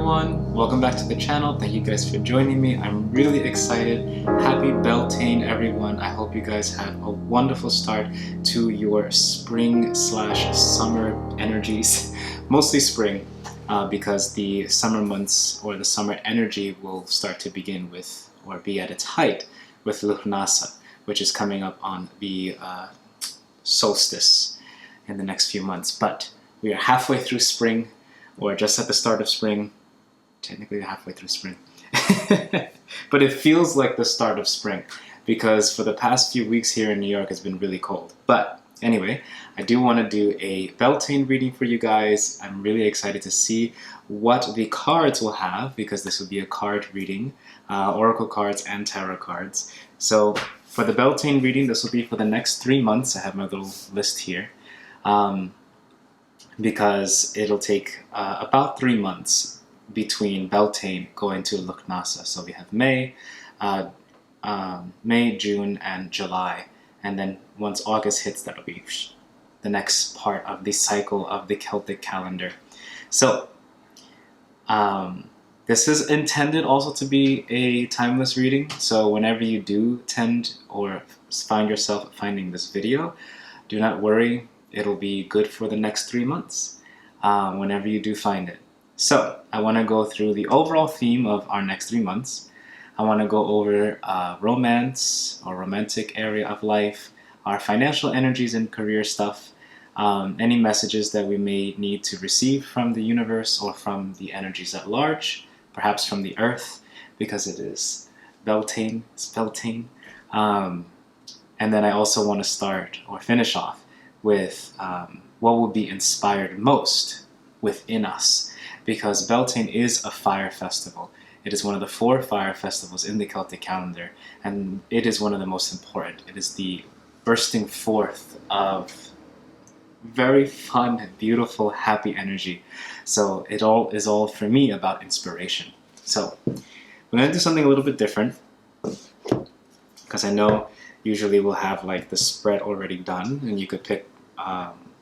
everyone, welcome back to the channel. Thank you guys for joining me. I'm really excited. Happy Beltane everyone. I hope you guys had a wonderful start to your spring/summer energies. Mostly spring because the summer months or the summer energy will start to begin with or be at its height with Lugnasa, which is coming up on the solstice in the next few months. But we are halfway through spring, or just at the start of spring, technically halfway through spring. But it feels like the start of spring because for the past few weeks here in New York it's been really cold. But anyway, I do want to do a Beltane reading for you guys. I'm really excited to see what the cards will have because this will be a card reading, oracle cards and tarot cards. So for the Beltane reading, this will be for the next 3 months. I have my little list here. Because it'll take about 3 months between Beltane going to Lugnasa. So we have May, June, and July. And then once August hits, that'll be the next part of the cycle of the Celtic calendar. So this is intended also to be a timeless reading. So whenever you do tend or find yourself finding this video, do not worry. It'll be good for the next 3 months whenever you do find it. So I want to go through the overall theme of our next 3 months. I want to go over romance or romantic area of life, our financial energies and career stuff, any messages that we may need to receive from the universe or from the energies at large, perhaps from the earth, because it is Beltane, it's Beltane. And then I also want to start or finish off with what will be inspired most within us, because Beltane is a fire festival. It is one of the 4 fire festivals in the Celtic calendar, and it is one of the most important. It is the bursting forth of very fun, beautiful, happy energy. So it all is all for me about inspiration. So we're going to do something a little bit different, because I know usually we'll have like the spread already done and you could pick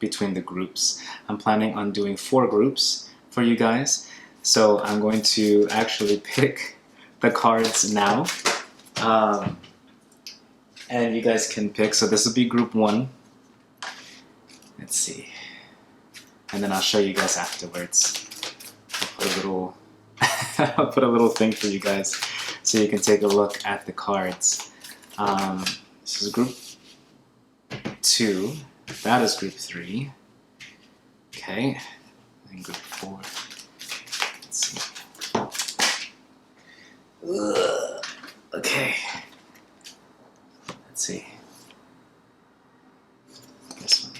between the groups. I'm planning on doing 4 groups for you guys. So I'm going to actually pick the cards now. And you guys can pick. So this will be group 1. Let's see. And then I'll show you guys afterwards. I'll put a little thing for you guys so you can take a look at the cards. This is group 2. That is group 3. Okay. And group 4. Let's see. Okay. Let's see. This one.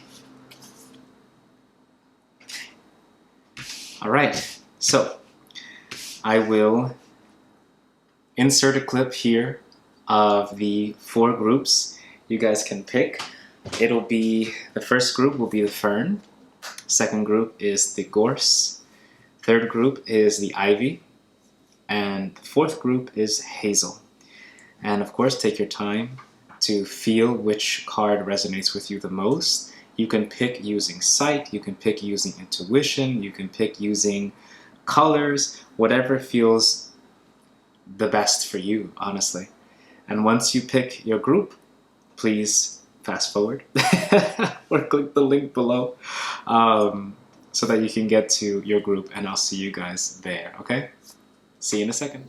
Alright. So, I will insert a clip here of the 4 groups. You guys can pick. It'll be, the first group will be the fern, second group is the gorse, third group is the ivy, and the fourth group is hazel. And of course, take your time to feel which card resonates with you the most. You can pick using sight, you can pick using intuition, you can pick using colors, whatever feels the best for you, honestly. And once you pick your group, please fast forward or click the link below so that you can get to your group, and I'll see you guys there, okay? See you in a second.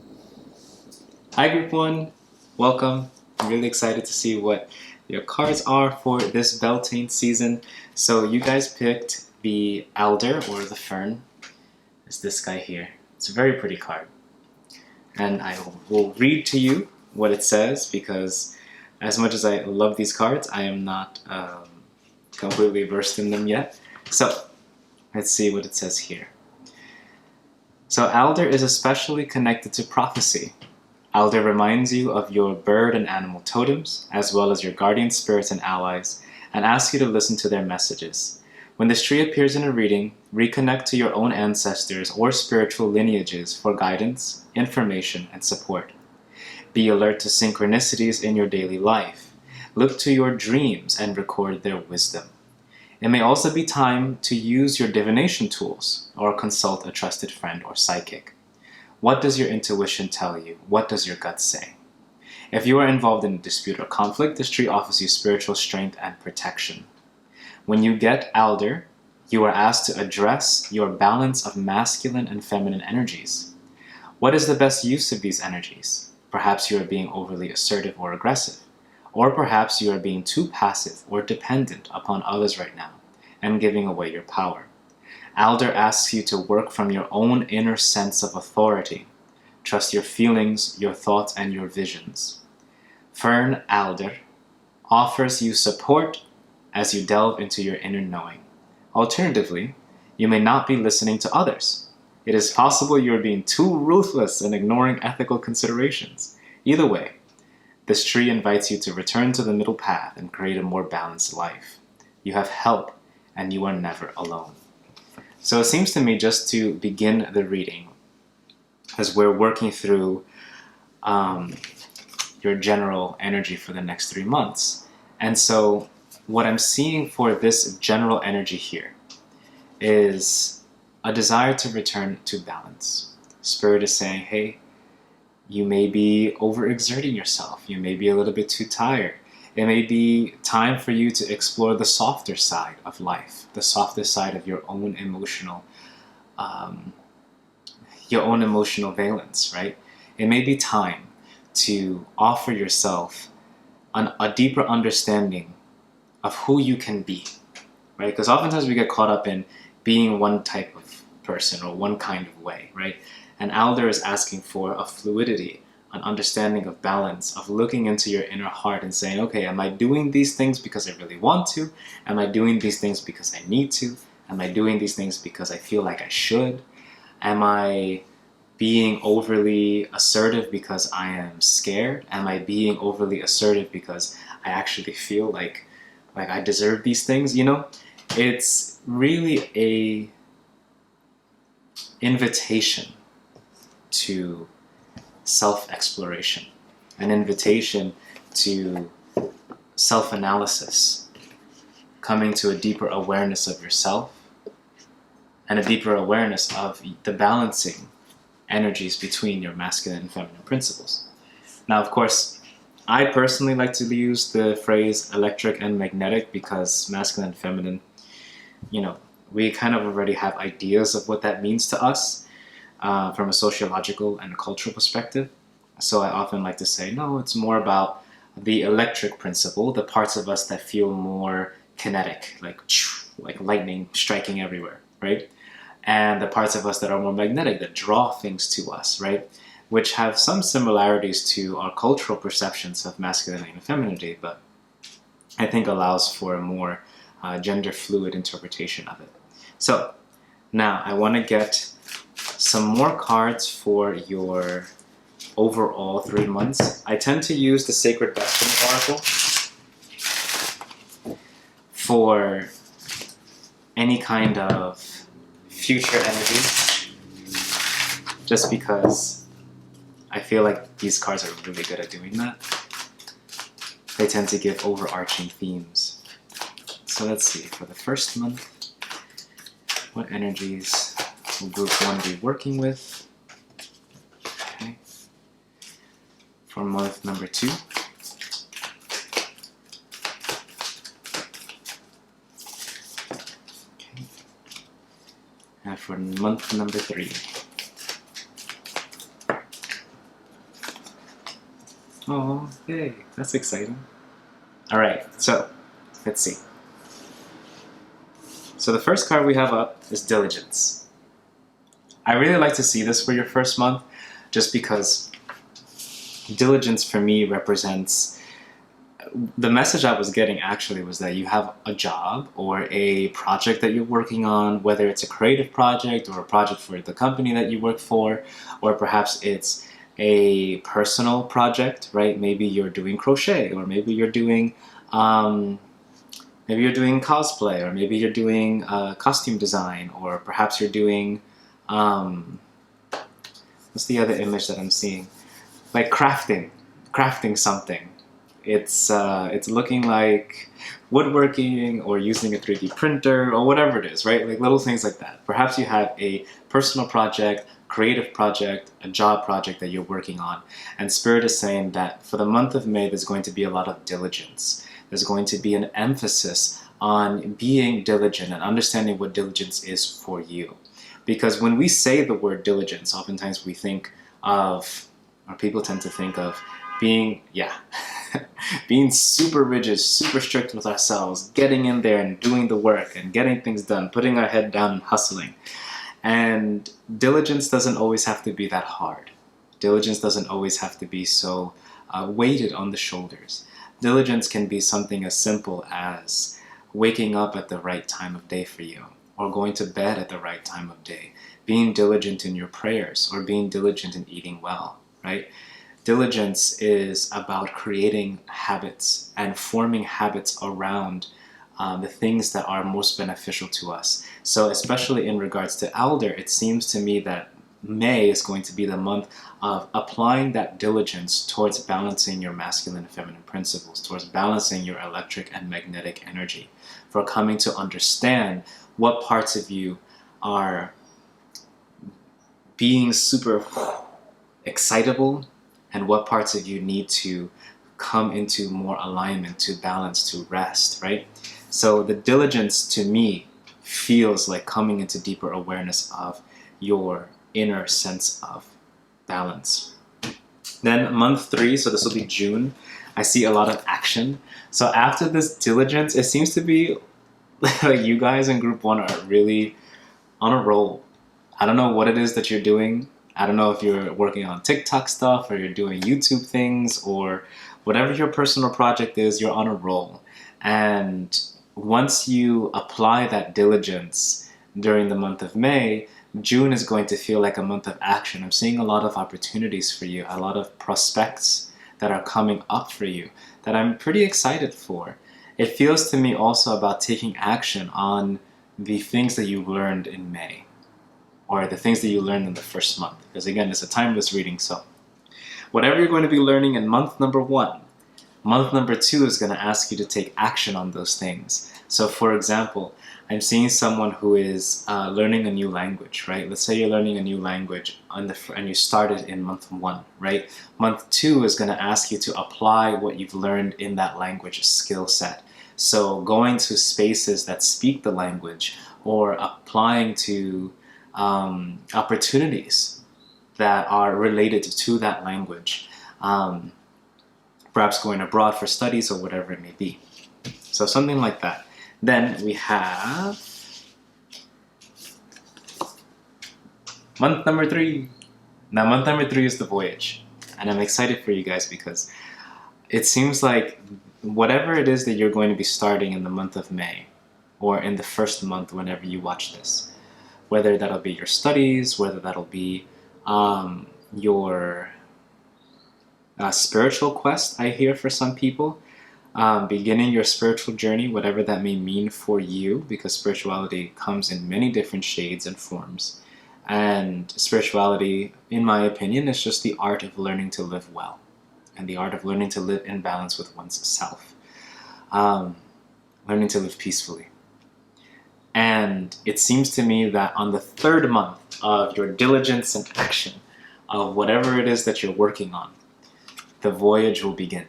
Hi group 1, welcome. I'm really excited to see what your cards are for this Beltane season. So you guys picked the alder or the fern. It's this guy here. It's a very pretty card. And I will read to you what it says, because as much as I love these cards, I am not completely versed in them yet. So, let's see what it says here. So, Alder is especially connected to prophecy. Alder reminds you of your bird and animal totems, as well as your guardian spirits and allies, and asks you to listen to their messages. When this tree appears in a reading, reconnect to your own ancestors or spiritual lineages for guidance, information, and support. Be alert to synchronicities in your daily life. Look to your dreams and record their wisdom. It may also be time to use your divination tools or consult a trusted friend or psychic. What does your intuition tell you? What does your gut say? If you are involved in a dispute or conflict, this tree offers you spiritual strength and protection. When you get Alder, you are asked to address your balance of masculine and feminine energies. What is the best use of these energies? Perhaps you are being overly assertive or aggressive, or perhaps you are being too passive or dependent upon others right now and giving away your power. Alder asks you to work from your own inner sense of authority. Trust your feelings, your thoughts, and your visions. Fern Alder offers you support as you delve into your inner knowing. Alternatively, you may not be listening to others. It is possible you are being too ruthless and ignoring ethical considerations. Either way, this tree invites you to return to the middle path and create a more balanced life. You have help, and you are never alone. So it seems to me, just to begin the reading, as we're working through your general energy for the next 3 months. And so what I'm seeing for this general energy here is a desire to return to balance. Spirit is saying, hey, you may be overexerting yourself. You may be a little bit too tired. It may be time for you to explore the softer side of life, the softer side of your own emotional valence, right? It may be time to offer yourself a deeper understanding of who you can be, right? Because oftentimes we get caught up in being one type of person or one kind of way, right? And Alder is asking for a fluidity, an understanding of balance, of looking into your inner heart and saying, okay, am I doing these things because I really want to? Am I doing these things because I need to? Am I doing these things because I feel like I should? Am I being overly assertive because I am scared? Am I being overly assertive because I actually feel like I deserve these things? You know, it's really a invitation to self-exploration, an invitation to self-analysis, coming to a deeper awareness of yourself and a deeper awareness of the balancing energies between your masculine and feminine principles. Now, of course, I personally like to use the phrase electric and magnetic because masculine and feminine, you know, we kind of already have ideas of what that means to us from a sociological and a cultural perspective. So I often like to say, no, it's more about the electric principle, the parts of us that feel more kinetic, like lightning striking everywhere, right? And the parts of us that are more magnetic, that draw things to us, right? Which have some similarities to our cultural perceptions of masculinity and femininity, but I think allows for a more gender fluid interpretation of it. So now I want to get some more cards for your overall 3 months. I tend to use the Sacred Destiny Oracle for any kind of future energies, just because I feel like these cards are really good at doing that. They tend to give overarching themes. So let's see, for the first month, what energies will Group 1 be working with? Okay. For month number 2. Okay. And for month number 3. Oh, hey, that's exciting. Alright, so let's see. So the first card we have up is Diligence. I really like to see this for your first month, just because diligence for me represents, the message I was getting actually was that you have a job or a project that you're working on, whether it's a creative project or a project for the company that you work for, or perhaps it's a personal project, right? Maybe you're doing crochet, or maybe you're doing cosplay, or maybe you're doing costume design, or perhaps you're doing what's the other image that I'm seeing? Like crafting something. It's looking like woodworking or using a 3D printer or whatever it is, right? Like little things like that. Perhaps you have a personal project, creative project, a job project that you're working on. And Spirit is saying that for the month of May, there's going to be a lot of diligence. There's going to be an emphasis on being diligent and understanding what diligence is for you. Because when we say the word diligence, oftentimes we think of, or people tend to think of, being being super rigid, super strict with ourselves, getting in there and doing the work and getting things done, putting our head down and hustling. And diligence doesn't always have to be that hard. Diligence doesn't always have to be so weighted on the shoulders. Diligence can be something as simple as waking up at the right time of day for you, or going to bed at the right time of day, being diligent in your prayers, or being diligent in eating well, right? Diligence is about creating habits and forming habits around the things that are most beneficial to us. So especially in regards to elder, it seems to me that May is going to be the month of applying that diligence towards balancing your masculine and feminine principles, towards balancing your electric and magnetic energy, for coming to understand what parts of you are being super excitable and what parts of you need to come into more alignment, to balance, to rest, right? So the diligence to me feels like coming into deeper awareness of your inner sense of balance. Then month 3, so this will be June, I see a lot of action. So after this diligence, it seems to be like you guys in group 1 are really on a roll. I don't know what it is that you're doing. I don't know if you're working on TikTok stuff or you're doing YouTube things or whatever your personal project is, you're on a roll. And once you apply that diligence during the month of May, June is going to feel like a month of action. I'm seeing a lot of opportunities for you, a lot of prospects that are coming up for you that I'm pretty excited for. It feels to me also about taking action on the things that you learned in May, or the things that you learned in the first month. Because again, it's a timeless reading, so whatever you're going to be learning in month number 1, month number 2 is going to ask you to take action on those things. So for example, I'm seeing someone who is learning a new language, right? Let's say you're learning a new language and you started in month 1, right? Month 2 is going to ask you to apply what you've learned in that language skill set. So going to spaces that speak the language, or applying to opportunities that are related to that language. Perhaps going abroad for studies or whatever it may be. So something like that. Then we have month number 3. Now month number 3 is the voyage. And I'm excited for you guys because it seems like whatever it is that you're going to be starting in the month of May, or in the first month whenever you watch this, whether that'll be your studies, whether that'll be your spiritual quest, I hear for some people, beginning your spiritual journey, whatever that may mean for you, because spirituality comes in many different shades and forms. And spirituality, in my opinion, is just the art of learning to live well, and the art of learning to live in balance with one's self, learning to live peacefully. And it seems to me that on the 3rd month of your diligence and action of whatever it is that you're working on, the voyage will begin.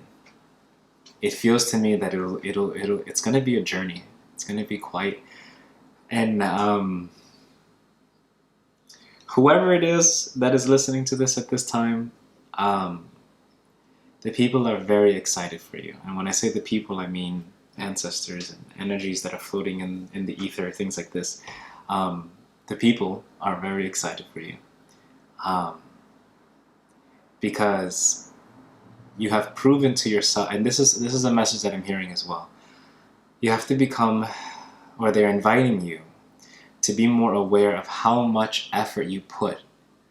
It feels to me that it's going to be a journey. It's going to be quite, and whoever it is that is listening to this at this time, the people are very excited for you. And when I say the people, I mean ancestors and energies that are floating in the ether, things like this. The people are very excited for you. Because you have proven to yourself, and this is a message that I'm hearing as well. You have to become, or they're inviting you to be more aware of how much effort you put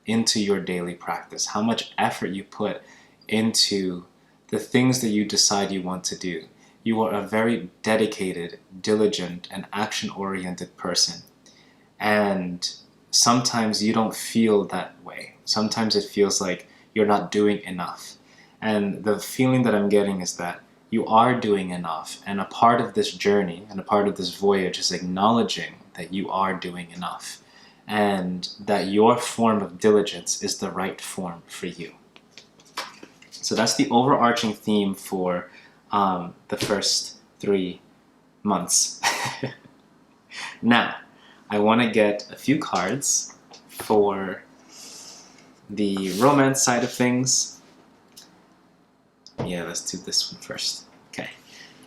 into your daily practice, how much effort you put into the things that you decide you want to do. You are a very dedicated, diligent, and action-oriented person. And sometimes you don't feel that way. Sometimes it feels like you're not doing enough. And the feeling that I'm getting is that you are doing enough. And a part of this journey and a part of this voyage is acknowledging that you are doing enough. and that your form of diligence is the right form for you. So that's the overarching theme for the first 3 months. Now, I want to get a few cards for the romance side of things. Yeah, let's do this one first. Okay.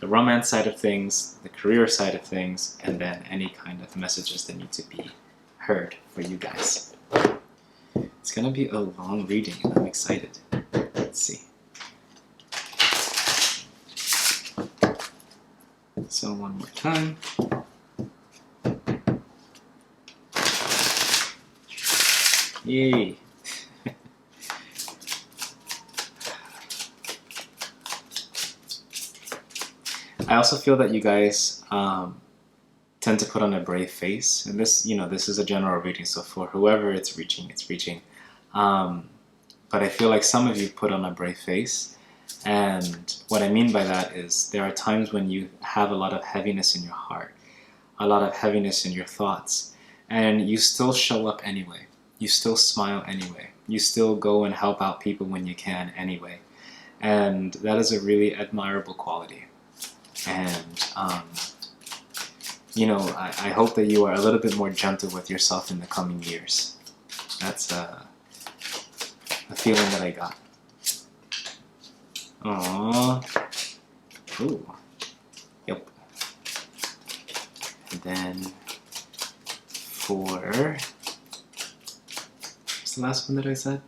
The romance side of things, the career side of things, and then any kind of messages that need to be heard for you guys. It's gonna be a long reading and I'm excited. Let's see. So one more time. Yay! I also feel that you guys tend to put on a brave face, and this, this is a general reading, so for whoever it's reaching, it's reaching. But I feel like some of you put on a brave face, and what I mean by that is there are times when you have a lot of heaviness in your heart, a lot of heaviness in your thoughts, and you still show up anyway. You still smile anyway. You still go and help out people when you can anyway. And that is a really admirable quality. And, I hope that you are a little bit more gentle with yourself in the coming years. That's a feeling that I got. Aww. Ooh. Yep. And then for... what's the last one that I said?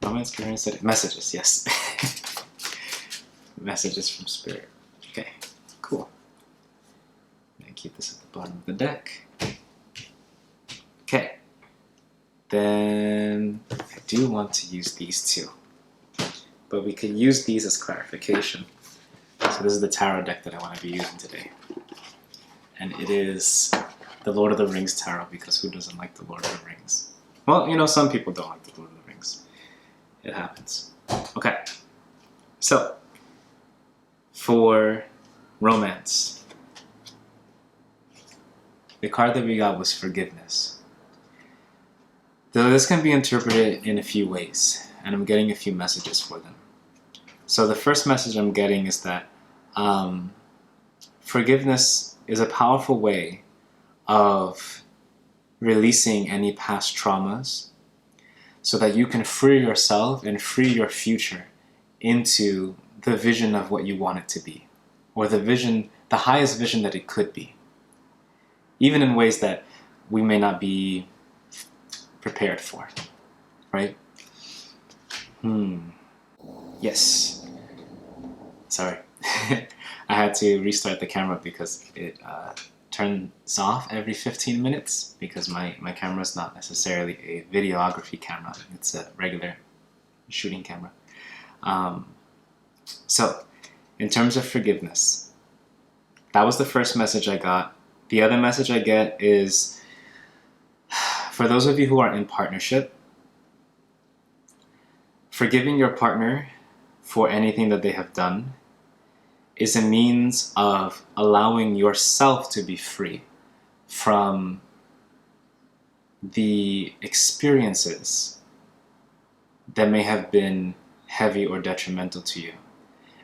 Romance, career, and messages, yes. Messages from Spirit. Okay, cool. And keep this at the bottom of the deck. Okay. Then I do want to use these two. But we could use these as clarification. So this is the tarot deck that I want to be using today. And it is the Lord of the Rings tarot, because who doesn't like the Lord of the Rings? Well, some people don't like the Lord of the Rings. It happens. Okay. So, for romance, the card that we got was forgiveness. Though this can be interpreted in a few ways, and I'm getting a few messages for them. So the first message I'm getting is that forgiveness is a powerful way of releasing any past traumas so that you can free yourself and free your future into the vision of what you want it to be, or the highest vision that it could be, even in ways that we may not be prepared for, right? Yes. Sorry. I had to restart the camera because it turns off every 15 minutes because my camera is not necessarily a videography camera. It's a regular shooting camera. So, in terms of forgiveness, that was the first message I got. The other message I get is, for those of you who are in partnership, forgiving your partner for anything that they have done is a means of allowing yourself to be free from the experiences that may have been heavy or detrimental to you.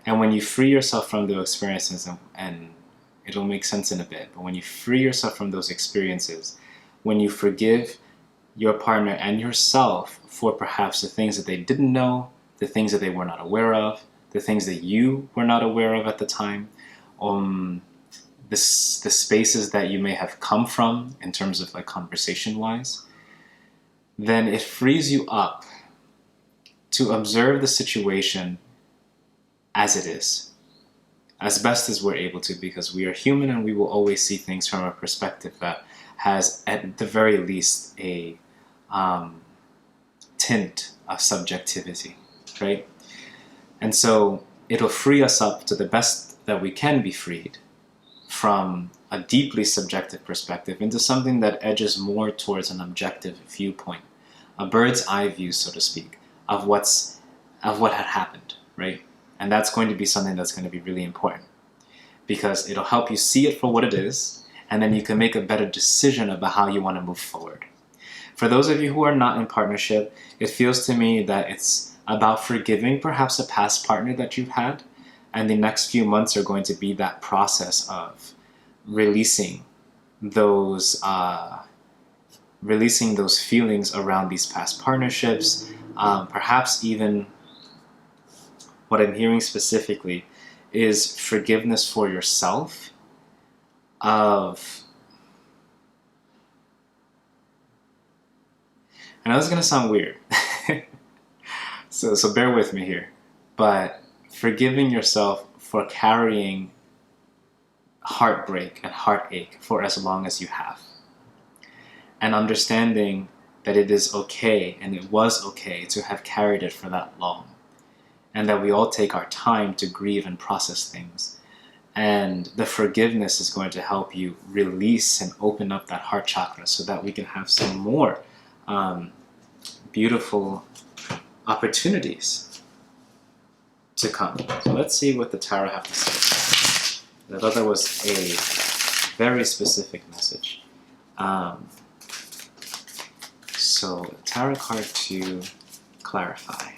And when you free yourself from those experiences, and it'll make sense in a bit, but when you free yourself from those experiences, when you forgive your partner and yourself for perhaps the things that they didn't know, the things that they were not aware of, the things that you were not aware of at the time, the spaces that you may have come from in terms of like conversation-wise, then it frees you up to observe the situation as it is, as best as we're able to, because we are human and we will always see things from a perspective that has, at the very least, a tint of subjectivity, right? And so it'll free us up to the best that we can be freed from a deeply subjective perspective into something that edges more towards an objective viewpoint, a bird's eye view, so to speak, of what had happened, right? And that's going to be something that's going to be really important, because it'll help you see it for what it is, and then you can make a better decision about how you want to move forward. For those of you who are not in partnership, it feels to me that it's about forgiving perhaps a past partner that you've had, and the next few months are going to be that process of releasing those feelings around these past partnerships. Perhaps even what I'm hearing specifically is forgiveness for yourself of, I know this is going to sound weird, so bear with me here, but forgiving yourself for carrying heartbreak and heartache for as long as you have. And understanding that it is okay, and it was okay, to have carried it for that long. And that we all take our time to grieve and process things. And the forgiveness is going to help you release and open up that heart chakra so that we can have some more beautiful opportunities to come. So let's see what the tarot have to say. I thought that was a very specific message. So tarot card to clarify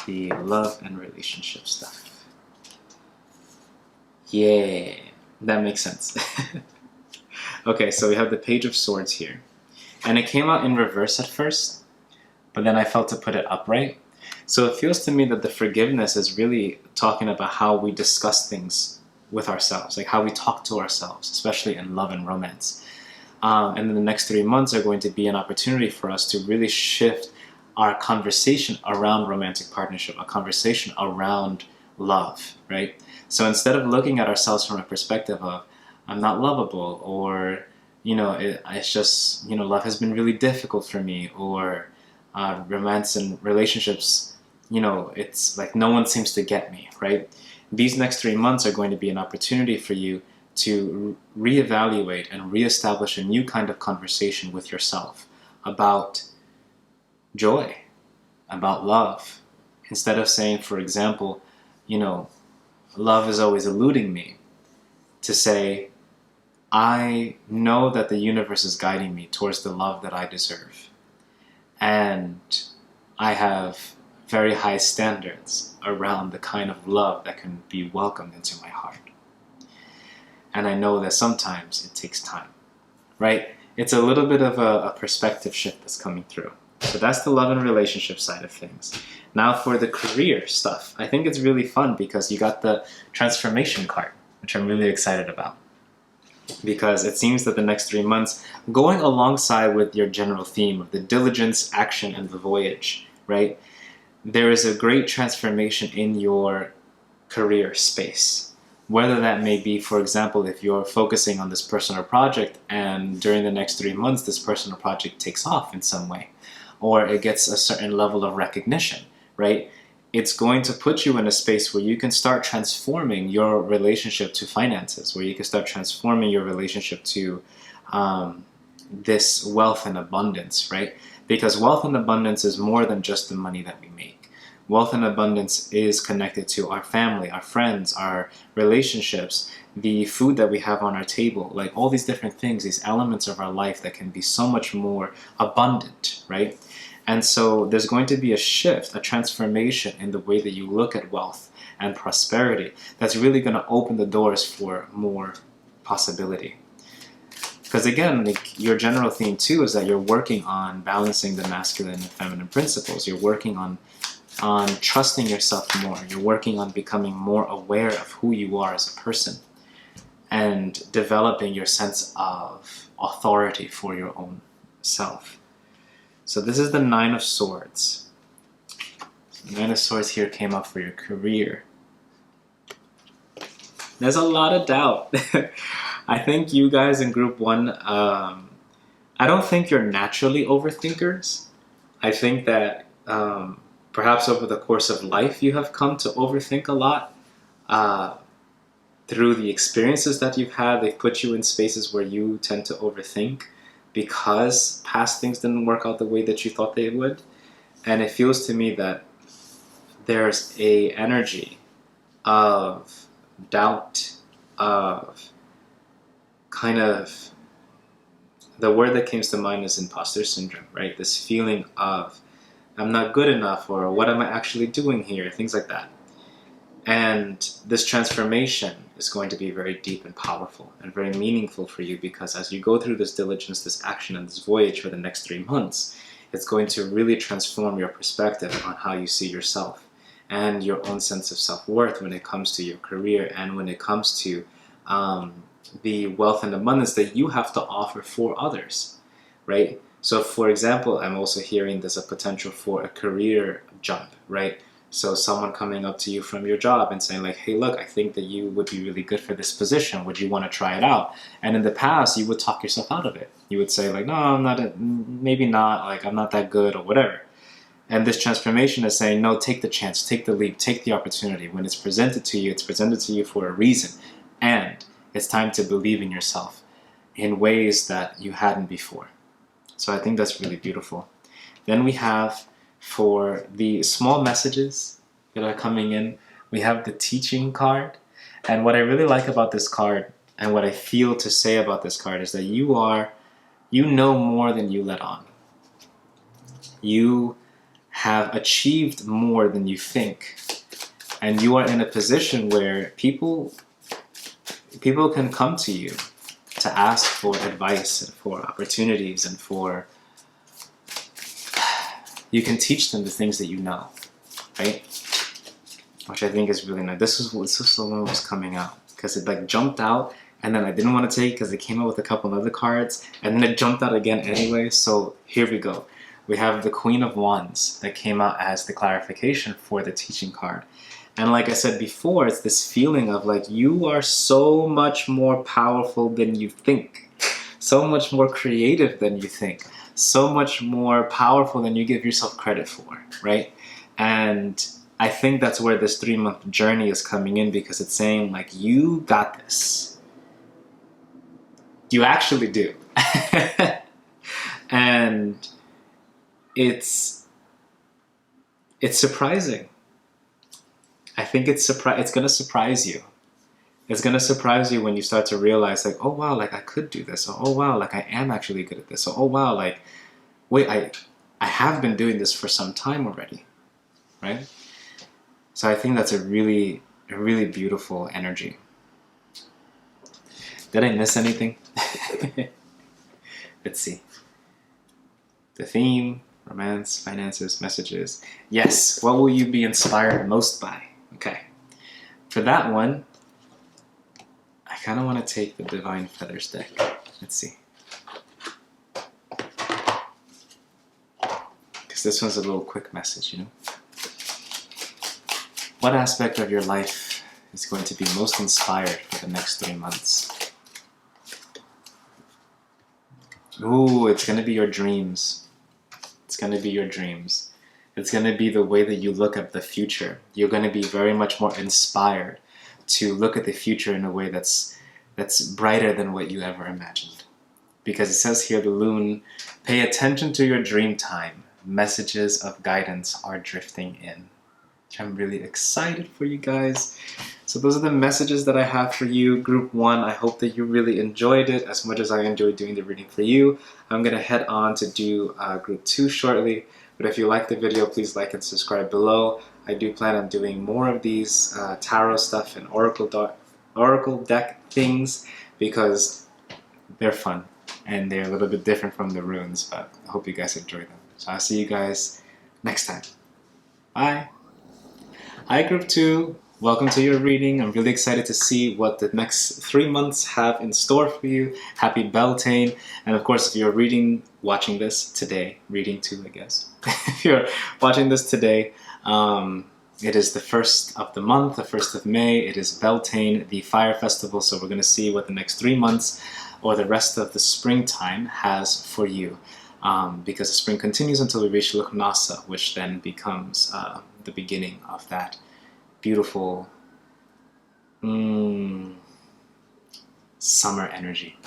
the love and relationship stuff. Yeah, that makes sense. Okay, so we have the Page of Swords here. And it came out in reverse at first, but then I felt to put it upright. So it feels to me that the forgiveness is really talking about how we discuss things with ourselves, like how we talk to ourselves, especially in love and romance. And then the next 3 months are going to be an opportunity for us to really shift our conversation around romantic partnership, a conversation around love, right? So instead of looking at ourselves from a perspective of, I'm not lovable, or, it's just, love has been really difficult for me, or romance and relationships, it's like no one seems to get me, right? These next 3 months are going to be an opportunity for you to reevaluate and reestablish a new kind of conversation with yourself about joy, about love. Instead of saying, for example, love is always eluding me, to say, I know that the universe is guiding me towards the love that I deserve. And I have very high standards around the kind of love that can be welcomed into my heart. And I know that sometimes it takes time, right? It's a little bit of a perspective shift that's coming through. So that's the love and relationship side of things. Now for the career stuff, I think it's really fun because you got the transformation card, which I'm really excited about. Because it seems that the next 3 months, going alongside with your general theme of the diligence, action, and the voyage, right? There is a great transformation in your career space. Whether that may be, for example, if you're focusing on this personal project and during the next 3 months this personal project takes off in some way, or it gets a certain level of recognition, right? It's going to put you in a space where you can start transforming your relationship to finances, where you can start transforming your relationship to this wealth and abundance, right? Because wealth and abundance is more than just the money that we make. Wealth and abundance is connected to our family, our friends, our relationships, the food that we have on our table, like all these different things, these elements of our life that can be so much more abundant, right? And so there's going to be a shift, a transformation in the way that you look at wealth and prosperity that's really going to open the doors for more possibility. Because again, like your general theme too is that you're working on balancing the masculine and feminine principles. You're working on trusting yourself more. You're working on becoming more aware of who you are as a person and developing your sense of authority for your own self. So this is the Nine of Swords. The Nine of Swords here came up for your career. There's a lot of doubt. I think you guys in group 1, I don't think you're naturally overthinkers. I think that perhaps over the course of life you have come to overthink a lot. Through the experiences that you've had, they've put you in spaces where you tend to overthink, because past things didn't work out the way that you thought they would. And it feels to me that there's a energy of doubt of kind of, the word that comes to mind is imposter syndrome, right? This feeling of I'm not good enough, or what am I actually doing here, things like that. And this transformation is going to be very deep and powerful and very meaningful for you, because as you go through this diligence, this action, and this voyage for the next 3 months, it's going to really transform your perspective on how you see yourself and your own sense of self-worth when it comes to your career and when it comes to the wealth and abundance that you have to offer for others, right? So for example, I'm also hearing there's a potential for a career jump, right? So someone coming up to you from your job and saying like, hey, look, I think that you would be really good for this position. Would you want to try it out? And in the past, you would talk yourself out of it. You would say like, no, I'm not, maybe not, like I'm not that good or whatever. And this transformation is saying, no, take the chance, take the leap, take the opportunity. When it's presented to you, it's presented to you for a reason. And it's time to believe in yourself in ways that you hadn't before. So I think that's really beautiful. Then we have, for the small messages that are coming in, we have the teaching card. And what I really like about this card, and what I feel to say about this card, is that you know more than you let on. You have achieved more than you think. And you are in a position where people can come to you to ask for advice and for opportunities, and for, you can teach them the things that you know, right? Which I think is really nice. This is the one that was coming out, because it like jumped out, and then I didn't want to take it because it came out with a couple other cards, and then it jumped out again anyway. So here we go. We have the Queen of Wands that came out as the clarification for the teaching card. And like I said before, it's this feeling of like, you are so much more powerful than you think, so much more creative than you think, so much more powerful than you give yourself credit for, right? And I think that's where this 3-month journey is coming in, because it's saying like, you got this. You actually do. And it's surprising. I think it's going to surprise you. It's going to surprise you when you start to realize like, oh wow, like I could do this. Or, oh wow, like I am actually good at this. Or, oh wow, like, wait, I have been doing this for some time already, right? So I think that's a really beautiful energy. Did I miss anything? Let's see. The theme, romance, finances, messages. Yes, what will you be inspired most by? Okay. For that one, I kind of want to take the Divine Feathers deck. Let's see. Because this one's a little quick message, you know? What aspect of your life is going to be most inspired for the next 3 months? Ooh, it's going to be your dreams. It's going to be your dreams. It's going to be the way that you look at the future. You're going to be very much more inspired to look at the future in a way that's brighter than what you ever imagined. Because it says here, the Loon, pay attention to your dream time. Messages of guidance are drifting in. Which I'm really excited for you guys. So those are the messages that I have for you. Group 1, I hope that you really enjoyed it as much as I enjoyed doing the reading for you. I'm going to head on to do Group 2 shortly. But if you like the video, please like and subscribe below. I do plan on doing more of these tarot stuff and oracle deck things, because they're fun and they're a little bit different from the runes, but I hope you guys enjoy them. So I'll see you guys next time. Bye! Hi Group 2, welcome to your reading. I'm really excited to see what the next 3 months have in store for you. Happy Beltane. And of course, if you're watching this today, reading too, I guess. If you're watching this today, it is the 1st of the month, the 1st of May. It is Beltane, the fire festival. So we're going to see what the next 3 months or the rest of the springtime has for you. Because the spring continues until we reach Lugnasa, which then becomes the beginning of that beautiful summer energy.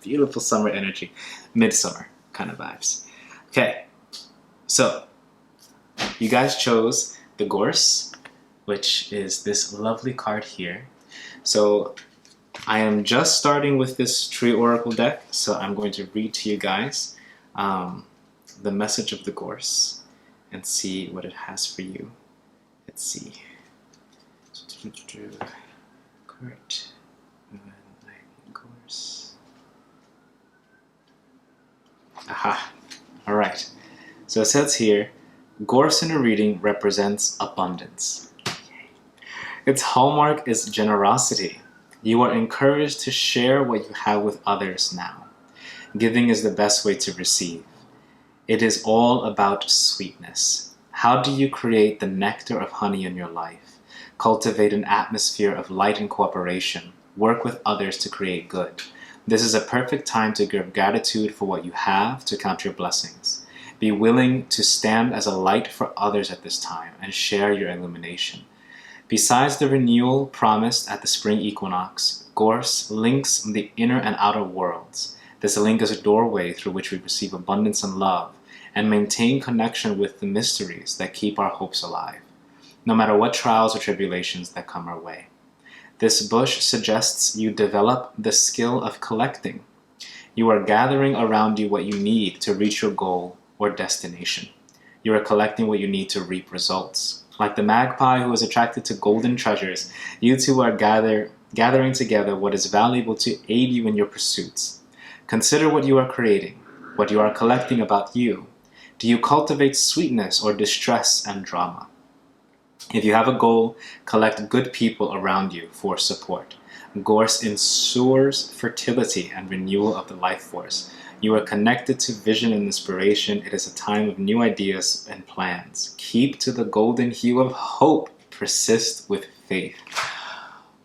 Beautiful summer energy. Midsummer kind of vibes. Okay, so you guys chose the Gorse, which is this lovely card here. So I am just starting with this Tree Oracle deck, so I'm going to read to you guys the message of the Gorse and see what it has for you. Let's see. Correct. Gorse. Aha. All right. So it says here, Gorse in a reading represents abundance. Its hallmark is generosity. You are encouraged to share what you have with others now. Giving is the best way to receive. It is all about sweetness. How do you create the nectar of honey in your life? Cultivate an atmosphere of light and cooperation. Work with others to create good. This is a perfect time to give gratitude for what you have, to count your blessings. Be willing to stand as a light for others at this time and share your illumination. Besides the renewal promised at the spring equinox, Gorse links the inner and outer worlds. This link is a doorway through which we receive abundance and love and maintain connection with the mysteries that keep our hopes alive, no matter what trials or tribulations that come our way. This bush suggests you develop the skill of collecting. You are gathering around you what you need to reach your goal or destination. You are collecting what you need to reap results. Like the magpie who is attracted to golden treasures, you two are gathering together what is valuable to aid you in your pursuits. Consider what you are creating, what you are collecting about you. Do you cultivate sweetness or distress and drama? If you have a goal, collect good people around you for support. Gorse ensures fertility and renewal of the life force. You are connected to vision and inspiration. It is a time of new ideas and plans. Keep to the golden hue of hope. Persist with faith.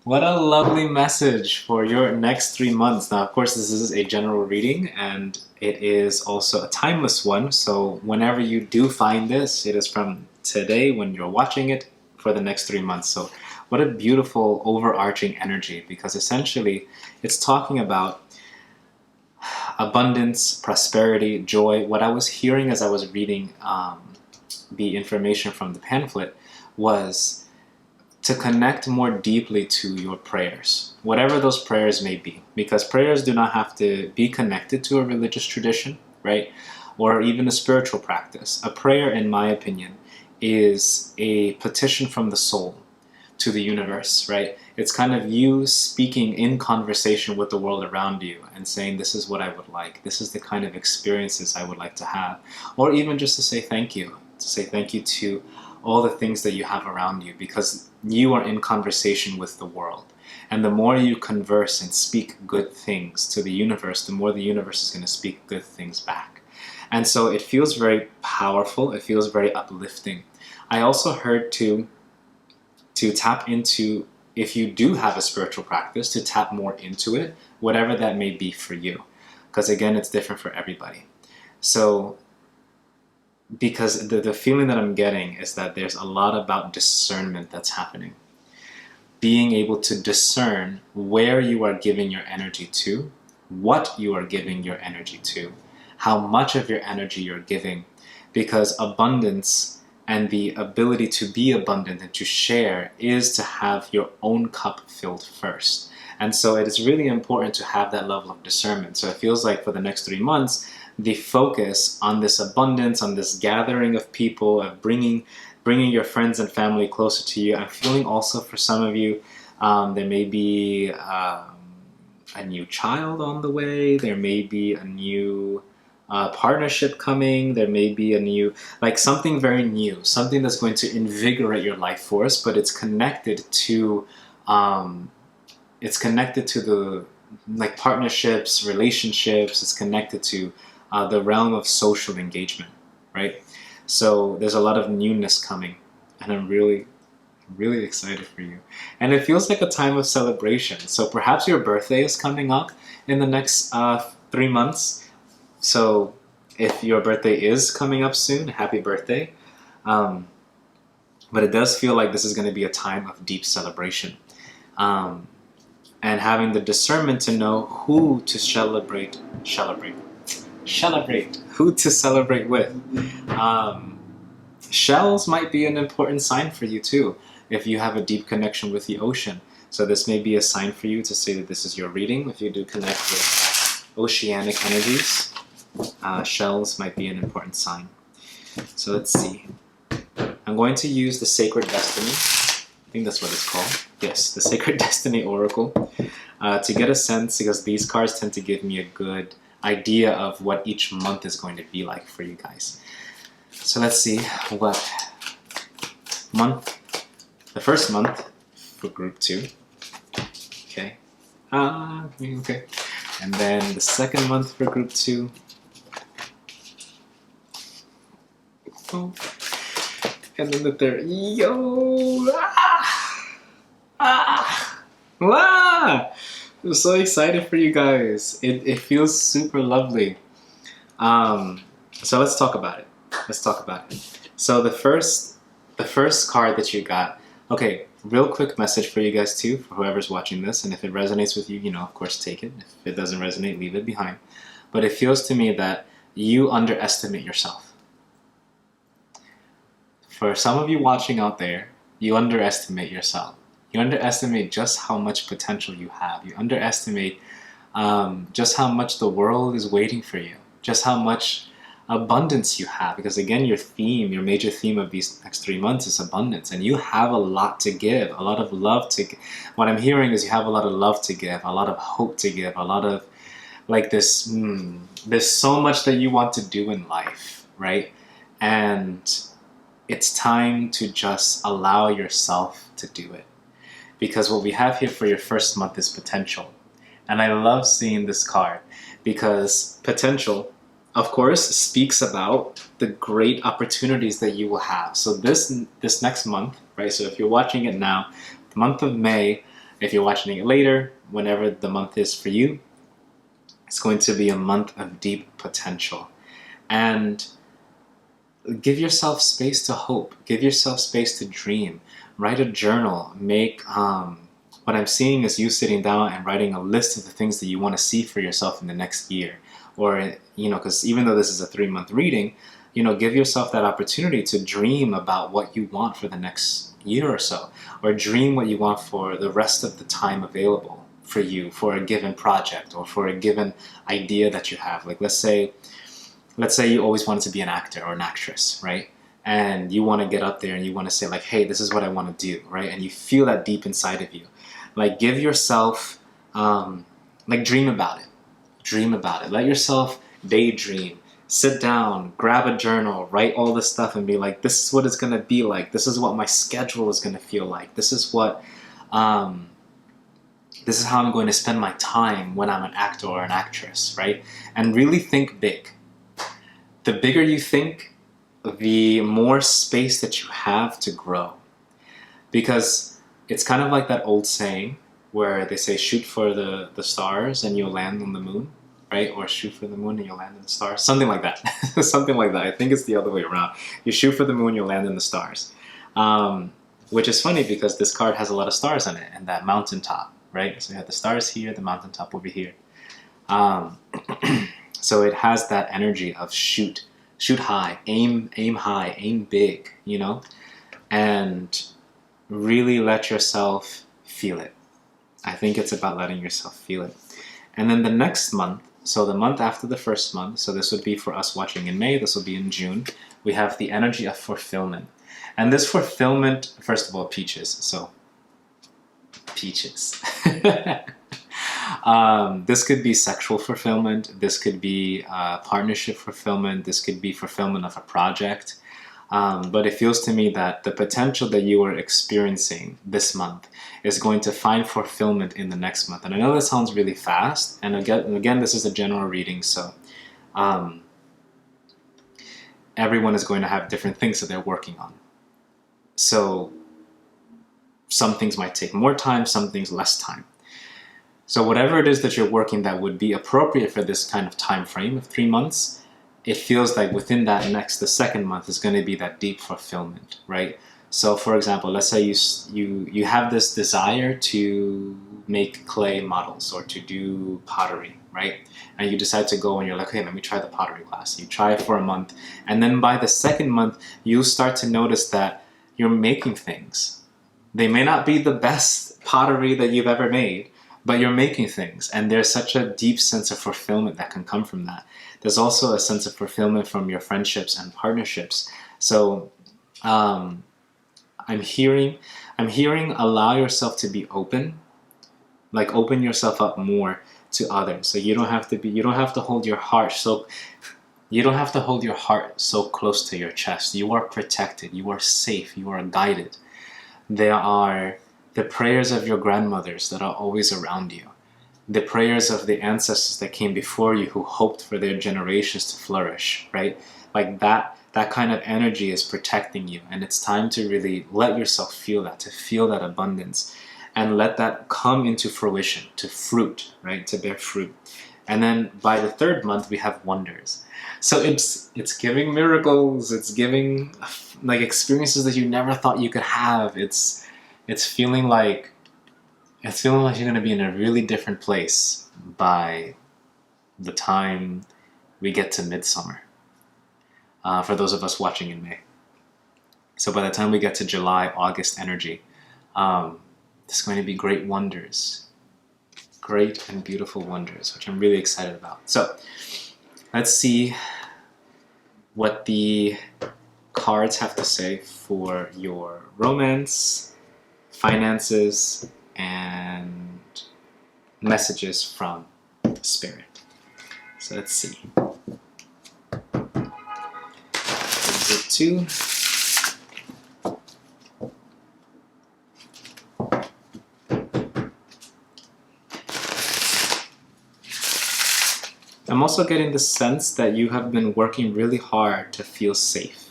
What a lovely message for your next 3 months. Now, of course, this is a general reading, and it is also a timeless one. So whenever you do find this, it is from today when you're watching it for the next 3 months. So what a beautiful overarching energy, because essentially it's talking about abundance, prosperity, joy. What I was hearing as I was reading the information from the pamphlet was to connect more deeply to your prayers, whatever those prayers may be, because prayers do not have to be connected to a religious tradition, right? Or even a spiritual practice. A prayer, in my opinion, is a petition from the soul to the universe, right? It's kind of you speaking in conversation with the world around you and saying, this is what I would like. This is the kind of experiences I would like to have. Or even just to say thank you. To say thank you to all the things that you have around you, because you are in conversation with the world. And the more you converse and speak good things to the universe, the more the universe is going to speak good things back. And so it feels very powerful. It feels very uplifting. I also heard to tap into, if you do have a spiritual practice, to tap more into it, whatever that may be for you. Because again, it's different for everybody. So, because the feeling that I'm getting is that there's a lot about discernment that's happening. Being able to discern where you are giving your energy to, what you are giving your energy to, how much of your energy you're giving. Because abundance and the ability to be abundant and to share is to have your own cup filled first. And so it is really important to have that level of discernment. So it feels like for the next 3 months, the focus on this abundance, on this gathering of people, of bringing your friends and family closer to you. I'm feeling also for some of you, there may be a new child on the way. There may be a new partnership coming. There may be a new, like something very new, something that's going to invigorate your life force, but it's connected to the like partnerships, relationships. It's connected to the realm of social engagement, right? So there's a lot of newness coming, and I'm really excited for you. And it feels like a time of celebration. So perhaps your birthday is coming up in the next 3 months. So if your birthday is coming up soon, happy birthday. But it does feel like this is going to be a time of deep celebration. And having the discernment to know who to celebrate, who to celebrate with. Shells might be an important sign for you too, if you have a deep connection with the ocean. So this may be a sign for you to say that this is your reading. If you do connect with oceanic energies, shells might be an important sign. So let's see. I'm going to use the Sacred Destiny. I think that's what it's called. Yes, the Sacred Destiny Oracle. To get a sense, because these cards tend to give me a good idea of what each month is going to be like for you guys. So let's see what month, the first month for group 2. Okay. Okay. And then the second month for group 2. Oh. And then the third. Yo! I'm so excited for you guys. It feels super lovely. So let's talk about it. So the first card that you got. Okay, real quick message for you guys too, for whoever's watching this, and if it resonates with you, you know, of course take it. If it doesn't resonate, leave it behind. But it feels to me that you underestimate yourself. For some of you watching out there, you underestimate yourself. You underestimate just how much potential you have. You underestimate just how much the world is waiting for you. Just how much abundance you have. Because again, your major theme of these next 3 months is abundance. And you have a lot to give, a lot of love to give. What I'm hearing is you have a lot of love to give, a lot of hope to give, a lot of like this, there's so much that you want to do in life, right? And it's time to just allow yourself to do it. Because what we have here for your first month is potential. And I love seeing this card because potential, of course, speaks about the great opportunities that you will have. So this next month, right? So if you're watching it now, the month of May, if you're watching it later, whenever the month is for you, it's going to be a month of deep potential. And give yourself space to hope. Give yourself space to dream. Write a journal. Make what I'm seeing is you sitting down and writing a list of the things that you want to see for yourself in the next year. Or, you know, because even though this is a 3-month reading, you know, give yourself that opportunity to dream about what you want for the next year or so. Or dream what you want for the rest of the time available for you for a given project or for a given idea that you have. Like, let's say you always wanted to be an actor or an actress, right? And you want to get up there and you want to say like, hey, this is what I want to do, right? And you feel that deep inside of you. Like, give yourself, like, dream about it. Dream about it. Let yourself daydream. Sit down, grab a journal, write all this stuff and be like, this is what it's going to be like. This is what my schedule is going to feel like. This is what, this is how I'm going to spend my time when I'm an actor or an actress, right? And really think big. The bigger you think, the more space that you have to grow. Because it's kind of like that old saying where they say shoot for the stars and you'll land on the moon, right? Or shoot for the moon and you'll land on the stars. Something like that. Something like that. I think it's the other way around. You shoot for the moon, you'll land in the stars. Which is funny because this card has a lot of stars on it and that mountaintop, right? So you have the stars here, the mountaintop over here. So it has that energy of shoot high, aim high, aim big, you know? And really let yourself feel it. I think it's about letting yourself feel it. And then the next month, so the month after the first month, so this would be for us watching in May, this will be in June, we have the energy of fulfillment. And this fulfillment, first of all, peaches. So, peaches. This could be sexual fulfillment, this could be partnership fulfillment, this could be fulfillment of a project. But it feels to me that the potential that you are experiencing this month is going to find fulfillment in the next month. And I know that sounds really fast, and again this is a general reading, so everyone is going to have different things that they're working on. So some things might take more time, some things less time. So whatever it is that you're working that would be appropriate for this kind of time frame of 3 months, it feels like within that the second month is going to be that deep fulfillment, right? So for example, let's say you have this desire to make clay models or to do pottery, right? And you decide to go and you're like, hey, let me try the pottery class. You try it for a month. And then by the second month, you'll start to notice that you're making things. They may not be the best pottery that you've ever made, but you're making things, and there's such a deep sense of fulfillment that can come from that. There's also a sense of fulfillment from your friendships and partnerships. So I'm hearing allow yourself to be open, like open yourself up more to others. So you don't have to hold your heart so close to your chest. You are protected, you are safe, you are guided. There are the prayers of your grandmothers that are always around you, the prayers of the ancestors that came before you who hoped for their generations to flourish, right? Like that kind of energy is protecting you, and it's time to really let yourself feel that, to feel that abundance, and let that come into fruition, to fruit, right? To bear fruit. And then by the third month, we have wonders. So it's giving miracles, it's giving like experiences that you never thought you could have. It's feeling like you're going to be in a really different place by the time we get to midsummer. For those of us watching in May. So by the time we get to July, August energy, there's going to be great wonders. Great and beautiful wonders, which I'm really excited about. So let's see what the cards have to say for your romance, finances, and messages from Spirit. So let's see. Group 2. I'm also getting the sense that you have been working really hard to feel safe.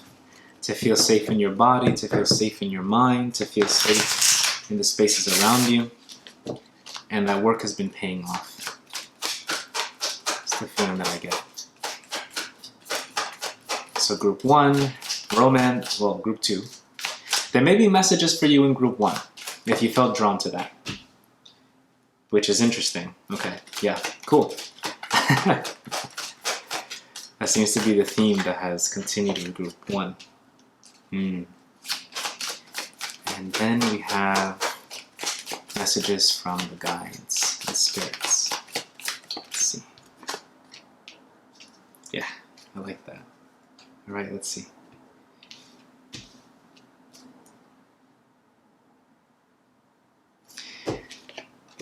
To feel safe in your body, to feel safe in your mind, to feel safe in the spaces around you. And that work has been paying off. It's the feeling that I get. So group 1, romance, well, group 2. There may be messages for you in group 1, if you felt drawn to that. Which is interesting. Okay, yeah, cool. That seems to be the theme that has continued in group 1. And then we have messages from the guides and spirits. Let's see. Yeah, I like that. All right, let's see.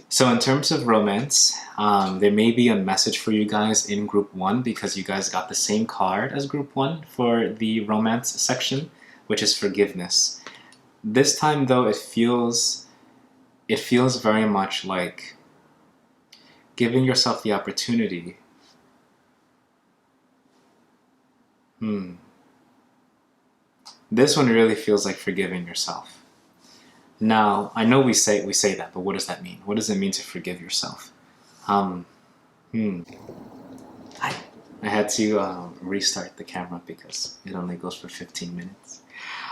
So in terms of romance, there may be a message for you guys in group 1 because you guys got the same card as group 1 for the romance section, which is forgiveness. This time though, it feels very much like giving yourself the opportunity. This one really feels like forgiving yourself. Now, I know we say that, but what does that mean? What does it mean to forgive yourself? I had to restart the camera because it only goes for 15 minutes.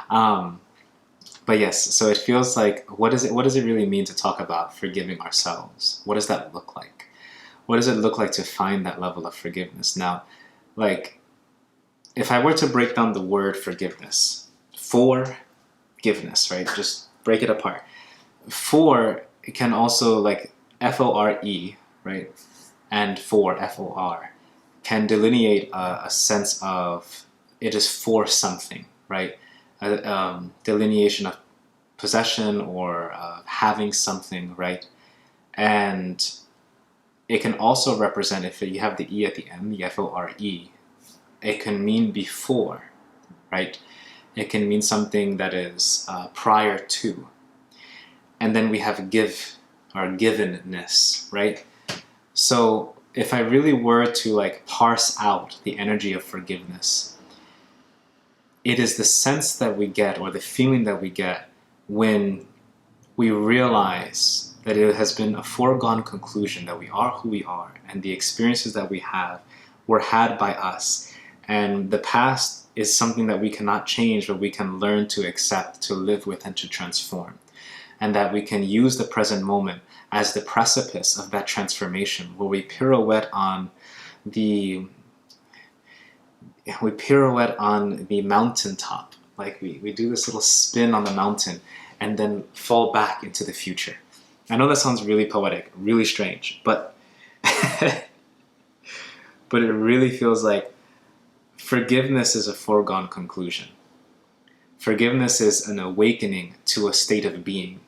But yes, so it feels like, what does it really mean to talk about forgiving ourselves? What does that look like? What does it look like to find that level of forgiveness? Now, like, if I were to break down the word forgiveness, forgiveness, right? Just break it apart. For, it can also, like, F-O-R-E, right? And for, F-O-R, can delineate a sense of it is for something, right? Delineation of possession or having something, right? And it can also represent, if you have the E at the end, the F-O-R-E, it can mean before, right? It can mean something that is prior to. And then we have give, or givenness, right? So if I really were to like parse out the energy of forgiveness, it is the sense that we get, or the feeling that we get, when we realize that it has been a foregone conclusion that we are who we are, and the experiences that we have were had by us. And the past is something that we cannot change, but we can learn to accept, to live with, and to transform. And that we can use the present moment as the precipice of that transformation, where we pirouette on the mountaintop. Like we do this little spin on the mountain and then fall back into the future. I know that sounds really poetic, really strange, but but it really feels like forgiveness is a foregone conclusion. Forgiveness is an awakening to a state of being,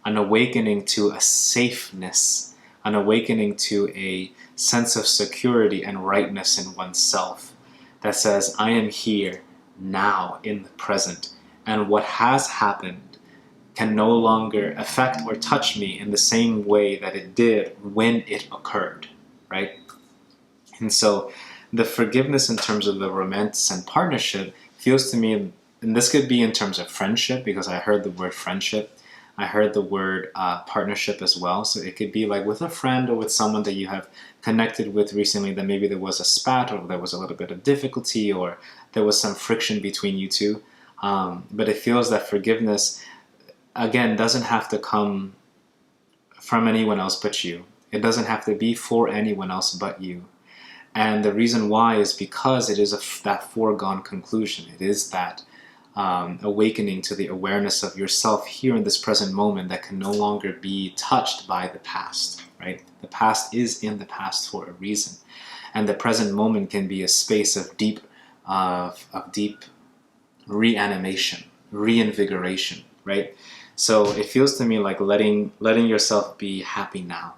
an awakening to a safeness, an awakening to a sense of security and rightness in oneself that says, I am here now in the present, and what has happened can no longer affect or touch me in the same way that it did when it occurred, right? And so the forgiveness in terms of the romance and partnership feels to me, and this could be in terms of friendship, because I heard the word friendship. I heard the word partnership as well. So it could be like with a friend or with someone that you have connected with recently that maybe there was a spat or there was a little bit of difficulty or there was some friction between you two. But it feels that forgiveness, again, doesn't have to come from anyone else but you. It doesn't have to be for anyone else but you. And the reason why is because it is that foregone conclusion. It is that awakening to the awareness of yourself here in this present moment that can no longer be touched by the past, right? The past is in the past for a reason. And the present moment can be a space of deep reanimation, reinvigoration, right? So it feels to me like letting yourself be happy now.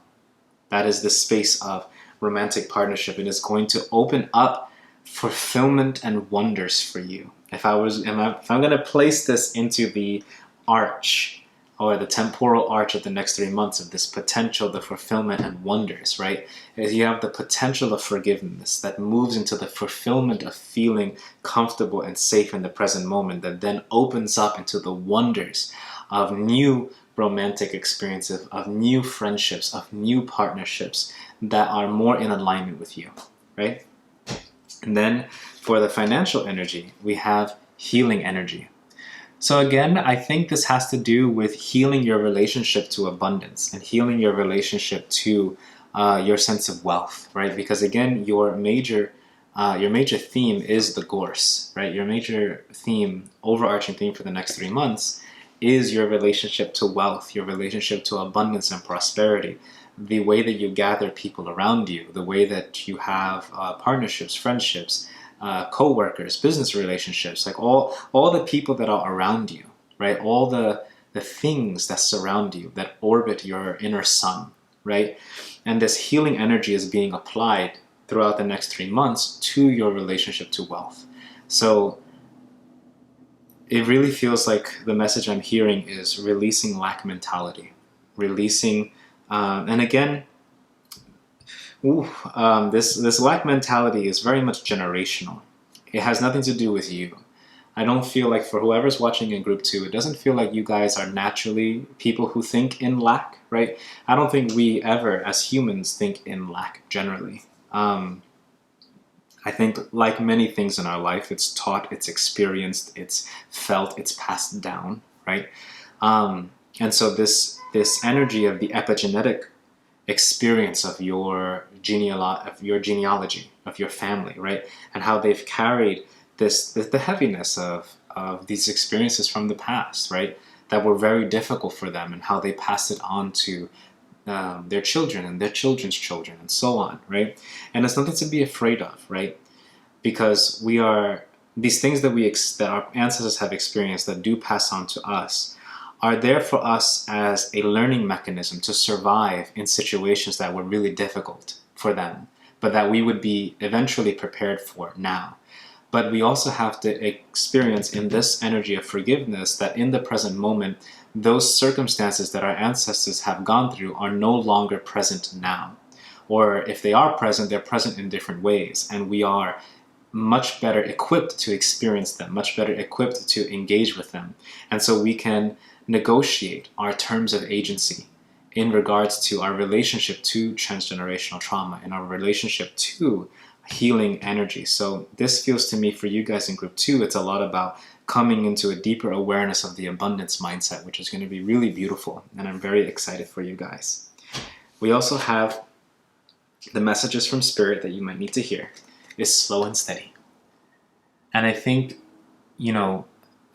That is the space of romantic partnership, and it's going to open up fulfillment and wonders for you. If I'm going to place this into the arch or the temporal arch of the next 3 months of this potential, the fulfillment and wonders, right? Is you have the potential of forgiveness that moves into the fulfillment of feeling comfortable and safe in the present moment that then opens up into the wonders of new romantic experiences, of new friendships, of new partnerships that are more in alignment with you, right? And then for the financial energy, we have healing energy. So again, I think this has to do with healing your relationship to abundance and healing your relationship to your sense of wealth, right? Because again, your major theme is the gorse, right? Your major theme, overarching theme for the next 3 months is your relationship to wealth, your relationship to abundance and prosperity, the way that you gather people around you, the way that you have partnerships, friendships, co-workers, business relationships, like all the people that are around you, right? All the things that surround you, that orbit your inner sun, right? And this healing energy is being applied throughout the next 3 months to your relationship to wealth. So it really feels like the message I'm hearing is releasing lack mentality, releasing, and again, this lack mentality is very much generational. It has nothing to do with you. I don't feel like, for whoever's watching in group 2, it doesn't feel like you guys are naturally people who think in lack, right? I don't think we ever, as humans, think in lack generally. I think, like many things in our life, it's taught, it's experienced, it's felt, it's passed down, right? And so this energy of the epigenetic experience of your genealogy, of your family, right? And how they've carried the heaviness of these experiences from the past, right? That were very difficult for them, and how they passed it on to their children and their children's children and so on, right? And it's nothing to be afraid of, right? Because these things that our ancestors have experienced that do pass on to us are there for us as a learning mechanism to survive in situations that were really difficult for them, but that we would be eventually prepared for now. But we also have to experience in this energy of forgiveness that in the present moment, those circumstances that our ancestors have gone through are no longer present now. Or if they are present, they're present in different ways, and we are much better equipped to experience them, much better equipped to engage with them. And so we can negotiate our terms of agency in regards to our relationship to transgenerational trauma and our relationship to healing energy. So this feels to me, for you guys in group 2, it's a lot about coming into a deeper awareness of the abundance mindset, which is going to be really beautiful, and I'm very excited for you guys. We also have the messages from Spirit that you might need to hear is slow and steady. And I think,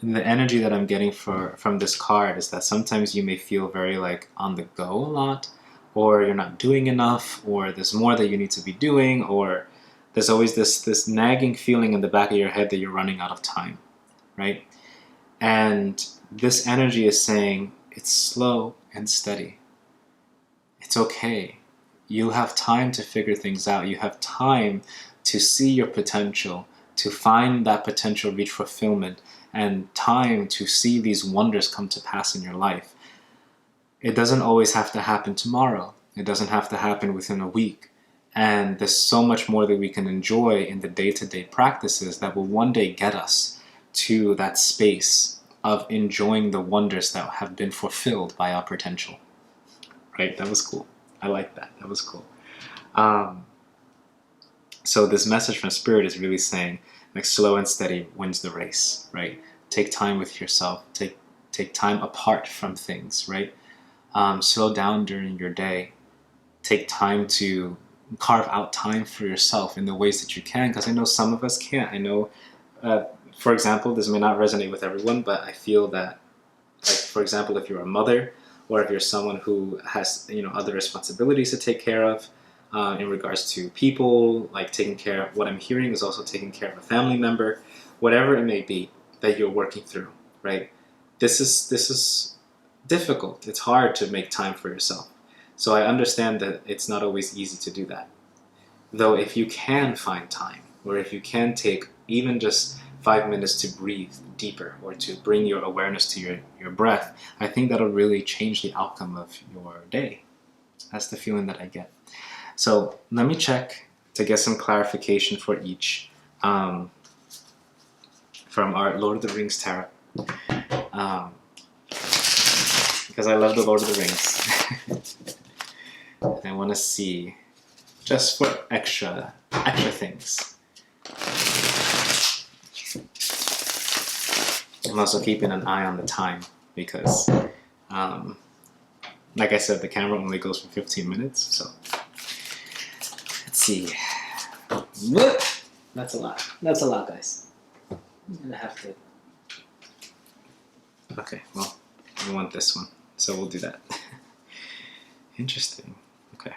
the energy that I'm getting from this card is that sometimes you may feel very like on the go a lot, or you're not doing enough, or there's more that you need to be doing, or there's always this nagging feeling in the back of your head that you're running out of time, right? And this energy is saying it's slow and steady. It's okay. You have time to figure things out. You have time to see your potential, to find that potential reach fulfillment, and time to see these wonders come to pass in your life. It doesn't always have to happen tomorrow. It doesn't have to happen within a week. And there's so much more that we can enjoy in the day-to-day practices that will one day get us to that space of enjoying the wonders that have been fulfilled by our potential. Right? That was cool. I like that. That was cool. So this message from Spirit is really saying, like, slow and steady wins the race, right? Take time with yourself. Take time apart from things, right? Slow down during your day. Take time to carve out time for yourself in the ways that you can, because I know some of us can't. I know, for example, this may not resonate with everyone, but I feel that, like, for example, if you're a mother, or if you're someone who has, other responsibilities to take care of, in regards to people, like taking care of, what I'm hearing is also taking care of a family member, whatever it may be that you're working through, right? This is difficult. It's hard to make time for yourself. So I understand that it's not always easy to do that. Though if you can find time, or if you can take even just 5 minutes to breathe deeper, or to bring your awareness to your breath, I think that'll really change the outcome of your day. That's the feeling that I get. So let me check to get some clarification for each from our Lord of the Rings tarot. Because I love the Lord of the Rings. I want to see, just for extra things. I'm also keeping an eye on the time because, like I said, the camera only goes for 15 minutes. So let's see. Whoop! That's a lot. That's a lot, guys. I'm gonna have to. Okay, well, we want this one, so we'll do that. Interesting. Okay.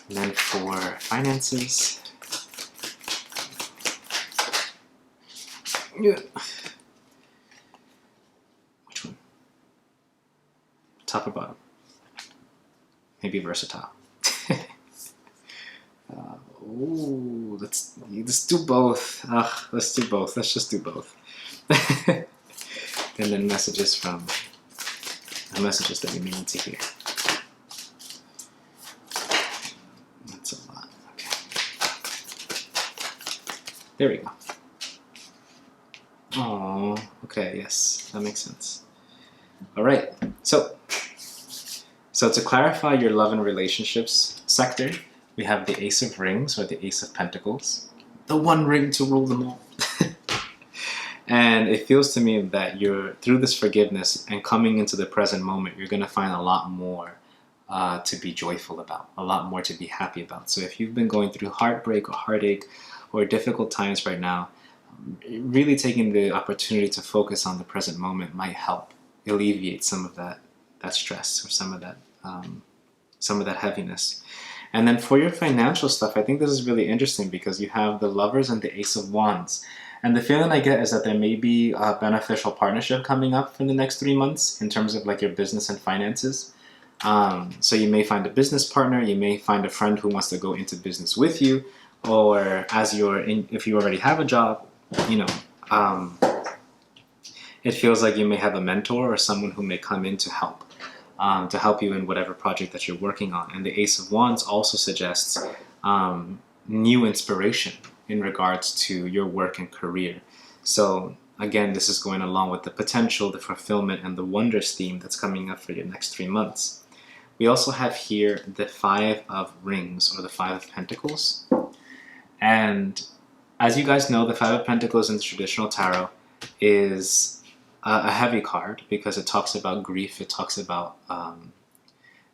And then for finances. Yeah. Which one? Top or bottom? Maybe versatile. Ooh, let's do both. Let's do both. Let's just do both. And then messages from messages that we may need to hear. That's a lot. Okay. There we go. Oh, okay, yes, that makes sense. All right, so to clarify your love and relationships sector, we have the Ace of Rings, or the Ace of Pentacles, the one ring to rule them all. And it feels to me that you're, through this forgiveness and coming into the present moment, you're going to find a lot more to be joyful about, a lot more to be happy about. So if you've been going through heartbreak or heartache or difficult times right now, really taking the opportunity to focus on the present moment might help alleviate some of that stress, or some of that heaviness. And then for your financial stuff, I think this is really interesting because you have the Lovers and the Ace of Wands. And the feeling I get is that there may be a beneficial partnership coming up for the next 3 months in terms of like your business and finances. So you may find a business partner, you may find a friend who wants to go into business with you, or if you already have a job, it feels like you may have a mentor or someone who may come in to help you in whatever project that you're working on. And the Ace of Wands also suggests new inspiration in regards to your work and career. So again, this is going along with the potential, the fulfillment, and the wonders theme that's coming up for your next 3 months. We also have here the Five of Rings, or the Five of Pentacles. And as you guys know, the Five of Pentacles in the traditional tarot is a heavy card because it talks about grief, it talks about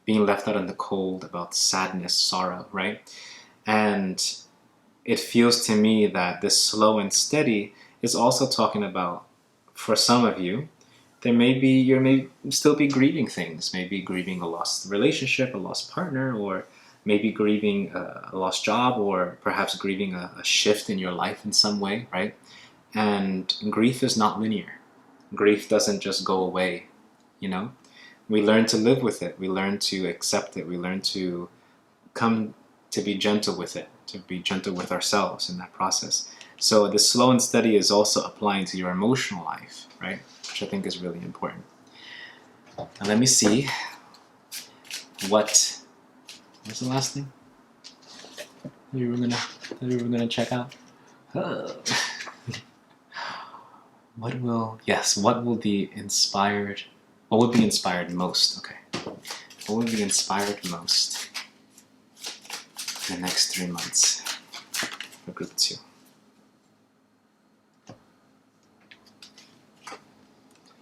being left out in the cold, about sadness, sorrow, right? And it feels to me that this slow and steady is also talking about for some of you, you may still be grieving things, maybe grieving a lost relationship, a lost partner, or maybe grieving a lost job, or perhaps grieving a shift in your life in some way, right? And grief is not linear. Grief doesn't just go away, you know? We learn to live with it. We learn to accept it. We learn to come to be gentle with it, to be gentle with ourselves in that process. So the slow and steady is also applying to your emotional life, right? Which I think is really important. Now let me see what's the last thing you were gonna check out. What would be inspired most? Okay, what would be inspired most in the next 3 months for group 2?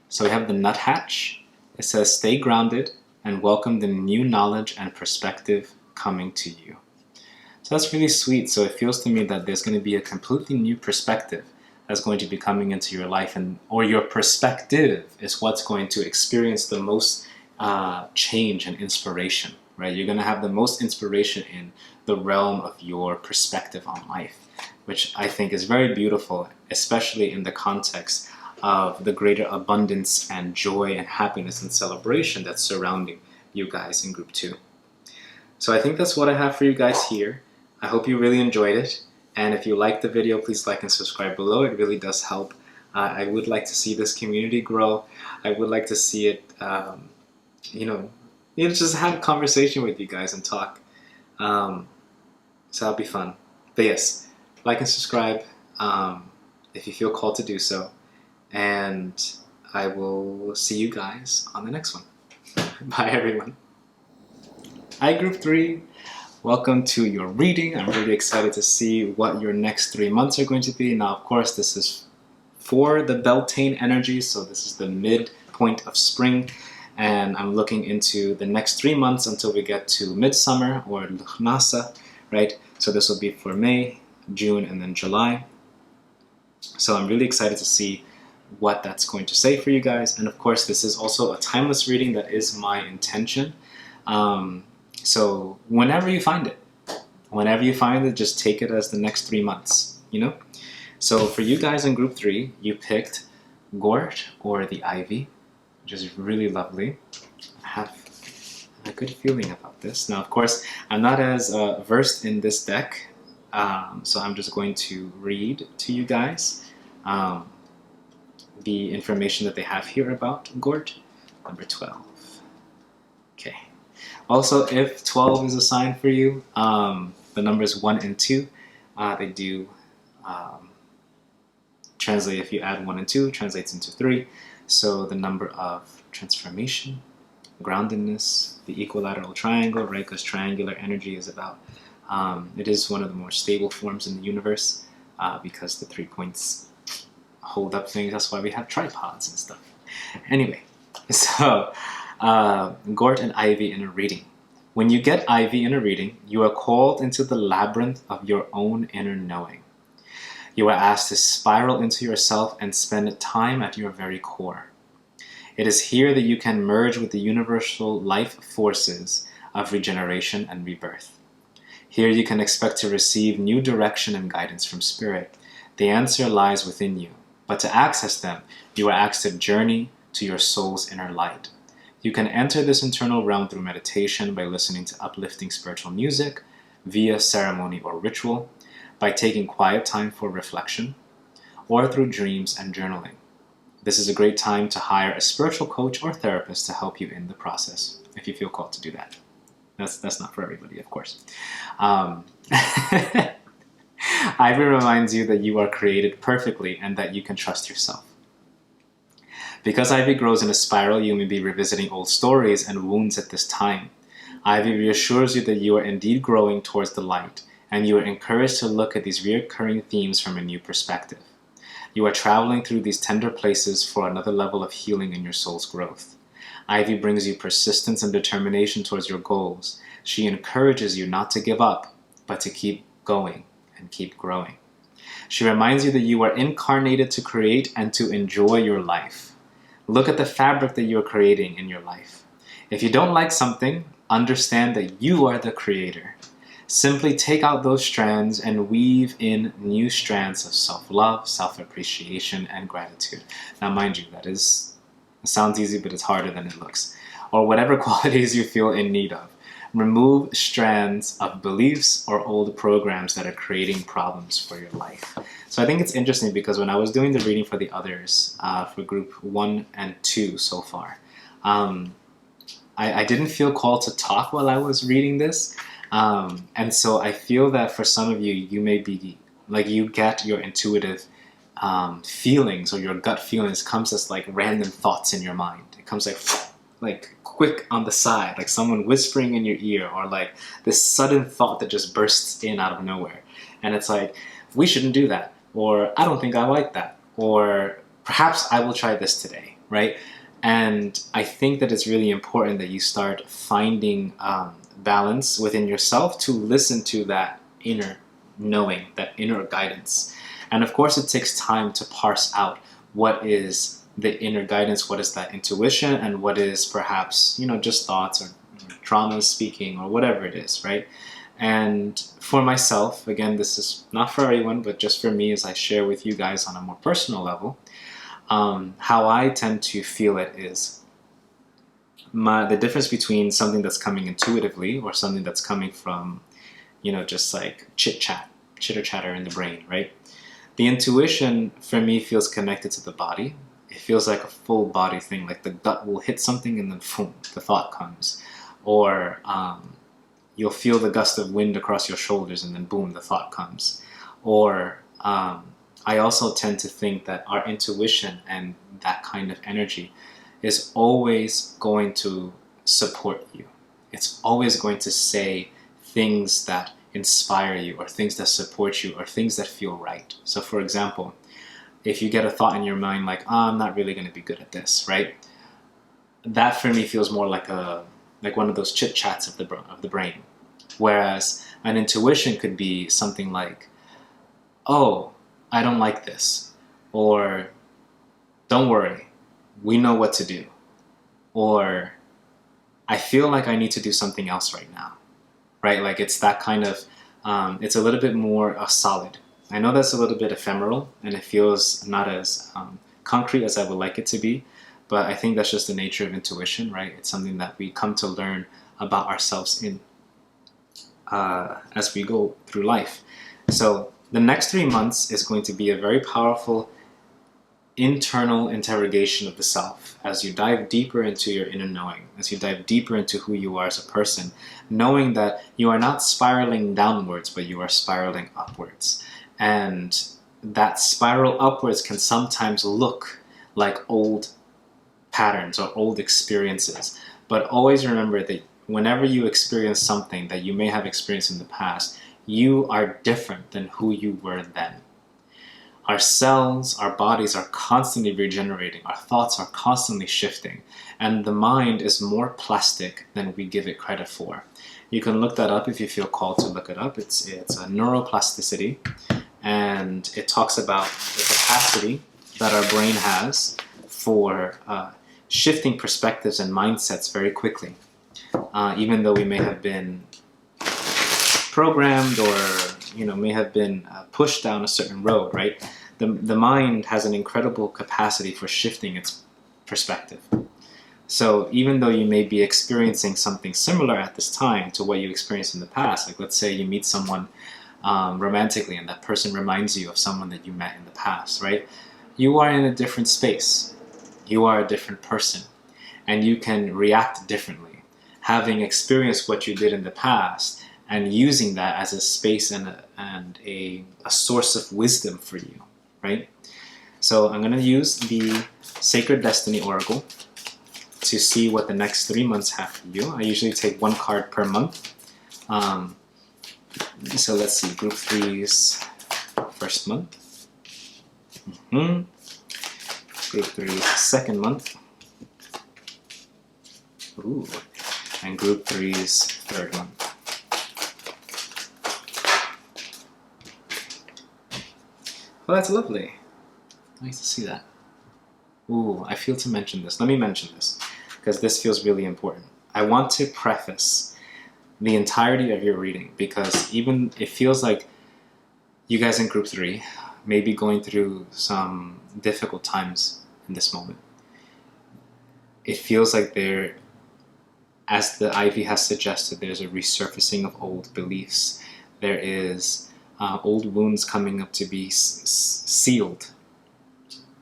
So we have the nuthatch. It says, stay grounded and welcome the new knowledge and perspective coming to you. So that's really sweet. So it feels to me that there's going to be a completely new perspective that's going to be coming into your life, or your perspective is what's going to experience the most change and inspiration, right? You're going to have the most inspiration in the realm of your perspective on life, which I think is very beautiful, especially in the context of the greater abundance and joy and happiness and celebration that's surrounding you guys in group 2. So I think that's what I have for you guys here. I hope you really enjoyed it. And if you liked the video, please like and subscribe below. It really does help. I would like to see this community grow. I would like to see it, just have a conversation with you guys and talk. So that'll be fun. But yes, like and subscribe if you feel called to do so. And I will see you guys on the next one. Bye, everyone. Hi, Group 3. Welcome to your reading. I'm really excited to see what your next 3 months are going to be. Now, of course, this is for the Beltane energy, so this is the midpoint of spring. And I'm looking into the next 3 months until we get to midsummer, or Lugnasa, right? So this will be for May, June, and then July. So I'm really excited to see what that's going to say for you guys. And of course, this is also a timeless reading. That is my intention. So whenever you find it, just take it as the next 3 months, So for you guys in group 3, you picked Gort, or the Ivy, which is really lovely. I have a good feeling about this. Now, of course, I'm not as versed in this deck, so I'm just going to read to you guys the information that they have here about Gort. Number 12. Okay. Also, if 12 is a sign for you, the numbers 1 and 2, they do translate. If you add 1 and 2, translates into 3. So the number of transformation, groundedness, the equilateral triangle, right? Because triangular energy is about, it is one of the more stable forms in the universe because the 3 points hold up things. That's why we have tripods and stuff. Anyway, so Gort and Ivy in a reading. When you get Ivy in a reading, you are called into the labyrinth of your own inner knowing. You are asked to spiral into yourself and spend time at your very core. It is here that you can merge with the universal life forces of regeneration and rebirth. Here you can expect to receive new direction and guidance from Spirit. The answer lies within you, but to access them, you are asked to journey to your soul's inner light. You can enter this internal realm through meditation by listening to uplifting spiritual music, via ceremony or ritual, by taking quiet time for reflection, or through dreams and journaling. This is a great time to hire a spiritual coach or therapist to help you in the process, if you feel called to do that. That's not for everybody, of course. Ivy reminds you that you are created perfectly and that you can trust yourself. Because Ivy grows in a spiral, you may be revisiting old stories and wounds at this time. Ivy reassures you that you are indeed growing towards the light, and you are encouraged to look at these recurring themes from a new perspective. You are traveling through these tender places for another level of healing in your soul's growth. Ivy brings you persistence and determination towards your goals. She encourages you not to give up, but to keep going and keep growing. She reminds you that you are incarnated to create and to enjoy your life. Look at the fabric that you are creating in your life. If you don't like something, understand that you are the creator. Simply take out those strands and weave in new strands of self-love, self-appreciation, and gratitude. Now, mind you, it sounds easy, but it's harder than it looks. Or whatever qualities you feel in need of. Remove strands of beliefs or old programs that are creating problems for your life. So I think it's interesting because when I was doing the reading for the others, for group 1 and 2 so far, I didn't feel called to talk while I was reading this. And so I feel that for some of you, you may be, like, you get your intuitive feelings, or your gut feelings comes as like random thoughts in your mind. It comes like quick on the side, like someone whispering in your ear, or like this sudden thought that just bursts in out of nowhere. And it's like, we shouldn't do that, or I don't think I like that, or perhaps I will try this today, right? And I think that it's really important that you start finding balance within yourself to listen to that inner knowing, that inner guidance. And of course, it takes time to parse out what is the inner guidance, what is that intuition, and what is perhaps, just thoughts or traumas speaking, or whatever it is, right? And for myself, again, this is not for everyone, but just for me, as I share with you guys on a more personal level, how I tend to feel it is the difference between something that's coming intuitively or something that's coming from, just like chitter chatter in the brain, right? The intuition for me feels connected to the body. It feels like a full body thing, like the gut will hit something and then boom, the thought comes. Or you'll feel the gust of wind across your shoulders and then boom, the thought comes. Or I also tend to think that our intuition and that kind of energy is always going to support you. It's always going to say things that inspire you, or things that support you, or things that feel right. So for example, if you get a thought in your mind like, I'm not really going to be good at this, right? That for me feels more like one of those chit chats of the brain. Whereas an intuition could be something like, oh, I don't like this, or don't worry, we know what to do, or I feel like I need to do something else right now, right? Like it's that kind of, it's a little bit more solid. I know that's a little bit ephemeral and it feels not as concrete as I would like it to be, but I think that's just the nature of intuition, right? It's something that we come to learn about ourselves in as we go through life. So the next 3 months is going to be a very powerful internal interrogation of the self as you dive deeper into your inner knowing, as you dive deeper into who you are as a person, knowing that you are not spiraling downwards, but you are spiraling upwards. And that spiral upwards can sometimes look like old patterns or old experiences. But always remember that whenever you experience something that you may have experienced in the past, you are different than who you were then. Our cells, our bodies are constantly regenerating. Our thoughts are constantly shifting. And the mind is more plastic than we give it credit for. You can look that up if you feel called to look it up. It's a neuroplasticity. And it talks about the capacity that our brain has for shifting perspectives and mindsets very quickly. Even though we may have been programmed or may have been pushed down a certain road, right? The mind has an incredible capacity for shifting its perspective. So even though you may be experiencing something similar at this time to what you experienced in the past, like let's say you meet someone romantically and that person reminds you of someone that you met in the past, right? You are in a different space. You are a different person, and you can react differently, having experienced what you did in the past and using that as a space and a source of wisdom for you, right? So I'm going to use the Sacred Destiny Oracle to see what the next 3 months have for you. I usually take 1 card per month. So let's see, Group 3's first month. Group 3's second month. Ooh. And Group 3's third month. Well, that's lovely. Nice to see that. Ooh, I feel to mention this. Let me mention this, because this feels really important. I want to preface the entirety of your reading, because even it feels like you guys in group 3 may be going through some difficult times in this moment. It feels like there, as the Ivy has suggested, there's a resurfacing of old beliefs. There is old wounds coming up to be sealed.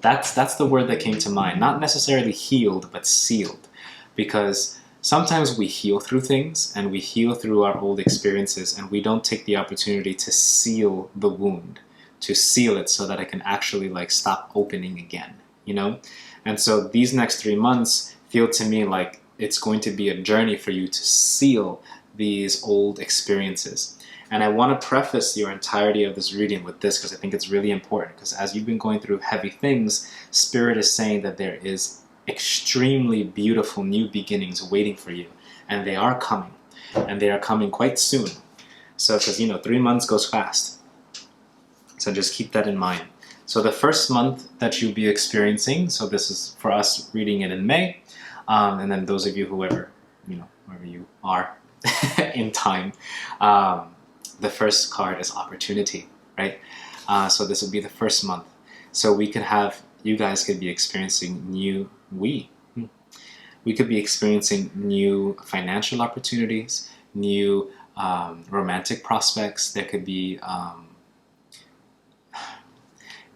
That's the word that came to mind. Not necessarily healed, but sealed. Because sometimes we heal through things, and we heal through our old experiences, and we don't take the opportunity to seal the wound, to seal it so that it can actually like stop opening again, you know? And so these next 3 months feel to me like it's going to be a journey for you to seal these old experiences. And I want to preface your entirety of this reading with this, because I think it's really important, because as you've been going through heavy things, Spirit is saying that there is extremely beautiful new beginnings waiting for you, and they are coming, and they are coming quite soon. So, because 3 months goes fast, so just keep that in mind. So the first month that you'll be experiencing, so this is for us reading it in May, and then those of you whoever you are in time, the first card is opportunity, right? So this will be the first month. So you guys could be experiencing we could be experiencing new financial opportunities, new romantic prospects. There could be,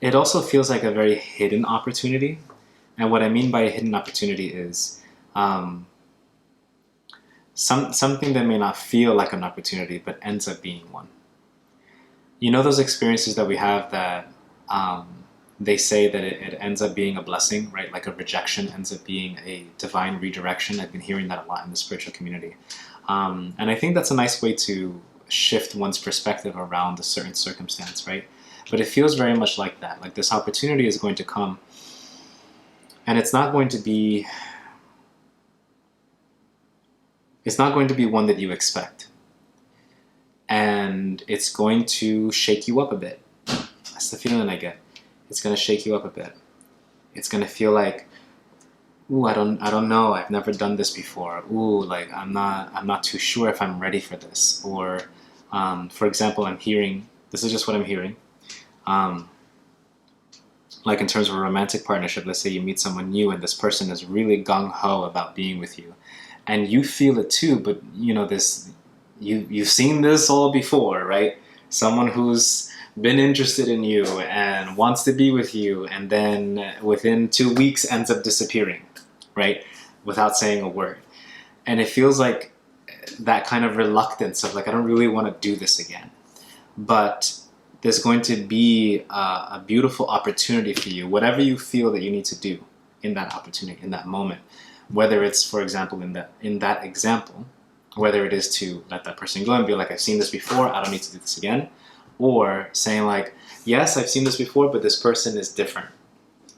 it also feels like a very hidden opportunity. And what I mean by a hidden opportunity is something that may not feel like an opportunity, but ends up being one. You know those experiences that we have that they say that it ends up being a blessing, right? Like a rejection ends up being a divine redirection. I've been hearing that a lot in the spiritual community. And I think that's a nice way to shift one's perspective around a certain circumstance, right? But it feels very much like that. Like this opportunity is going to come, and it's not going to be one that you expect. And it's going to shake you up a bit. That's the feeling I get. It's going to shake you up a bit. It's going to feel like, ooh, I don't know. I've never done this before. Ooh, like I'm not too sure if I'm ready for this. Or, for example, this is just what I'm hearing. Like in terms of a romantic partnership, let's say you meet someone new and this person is really gung-ho about being with you. And you feel it too, but you've seen this all before, right? Someone who's been interested in you and wants to be with you, and then within 2 weeks ends up disappearing, right? Without saying a word. And it feels like that kind of reluctance of like, I don't really want to do this again. But there's going to be a beautiful opportunity for you, whatever you feel that you need to do in that opportunity, in that moment. Whether it's, for example, in that example, whether it is to let that person go and be like, I've seen this before, I don't need to do this again. Or saying like, yes, I've seen this before, but this person is different.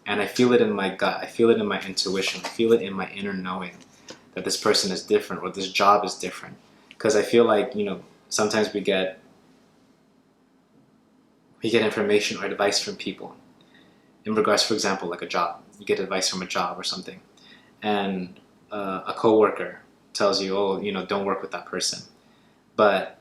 And I feel it in my gut, I feel it in my intuition, I feel it in my inner knowing that this person is different, or this job is different. Because I feel like, sometimes we get information or advice from people in regards, for example, like a job. You get advice from a job or something. And a coworker tells you, don't work with that person. But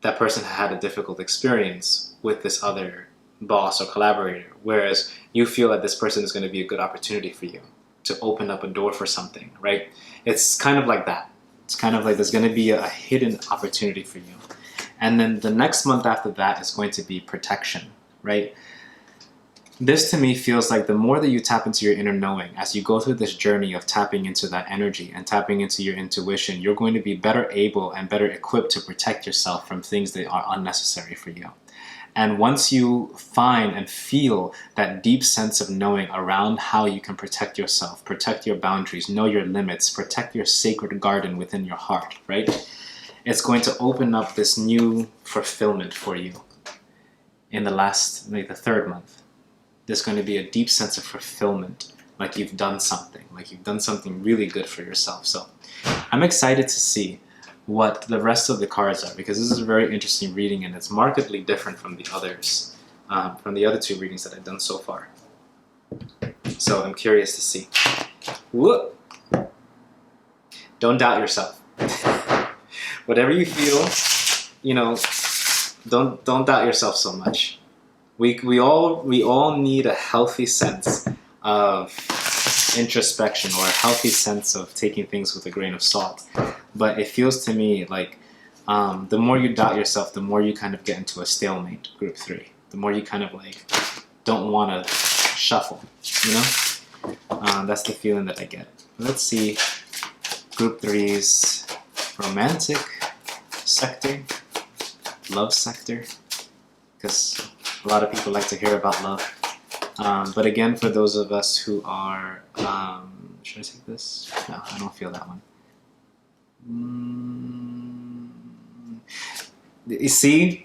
that person had a difficult experience with this other boss or collaborator, whereas you feel that this person is going to be a good opportunity for you to open up a door for something, right? It's kind of like that. It's kind of like there's going to be a hidden opportunity for you. And then the next month after that is going to be protection, right? This to me feels like the more that you tap into your inner knowing, as you go through this journey of tapping into that energy and tapping into your intuition, you're going to be better able and better equipped to protect yourself from things that are unnecessary for you. And once you find and feel that deep sense of knowing around how you can protect yourself, protect your boundaries, know your limits, protect your sacred garden within your heart, right? It's going to open up this new fulfillment for you in the third month. There's going to be a deep sense of fulfillment, like you've done something really good for yourself. So I'm excited to see what the rest of the cards are, because this is a very interesting reading and it's markedly different from the others. from the other two readings that I've done so far. So I'm curious to see. Whoop! Don't doubt yourself. Whatever you feel, you know, don't doubt yourself so much. We all need a healthy sense of introspection, or a healthy sense of taking things with a grain of salt. But it feels to me like the more you doubt yourself, the more you kind of get into a stalemate, group 3. The more you kind of like don't want to shuffle, you know? That's the feeling that I get. Let's see group 3's romantic sector, love sector, because a lot of people like to hear about love. But again, for those of us who are, should I take this? No, I don't feel that one. You see?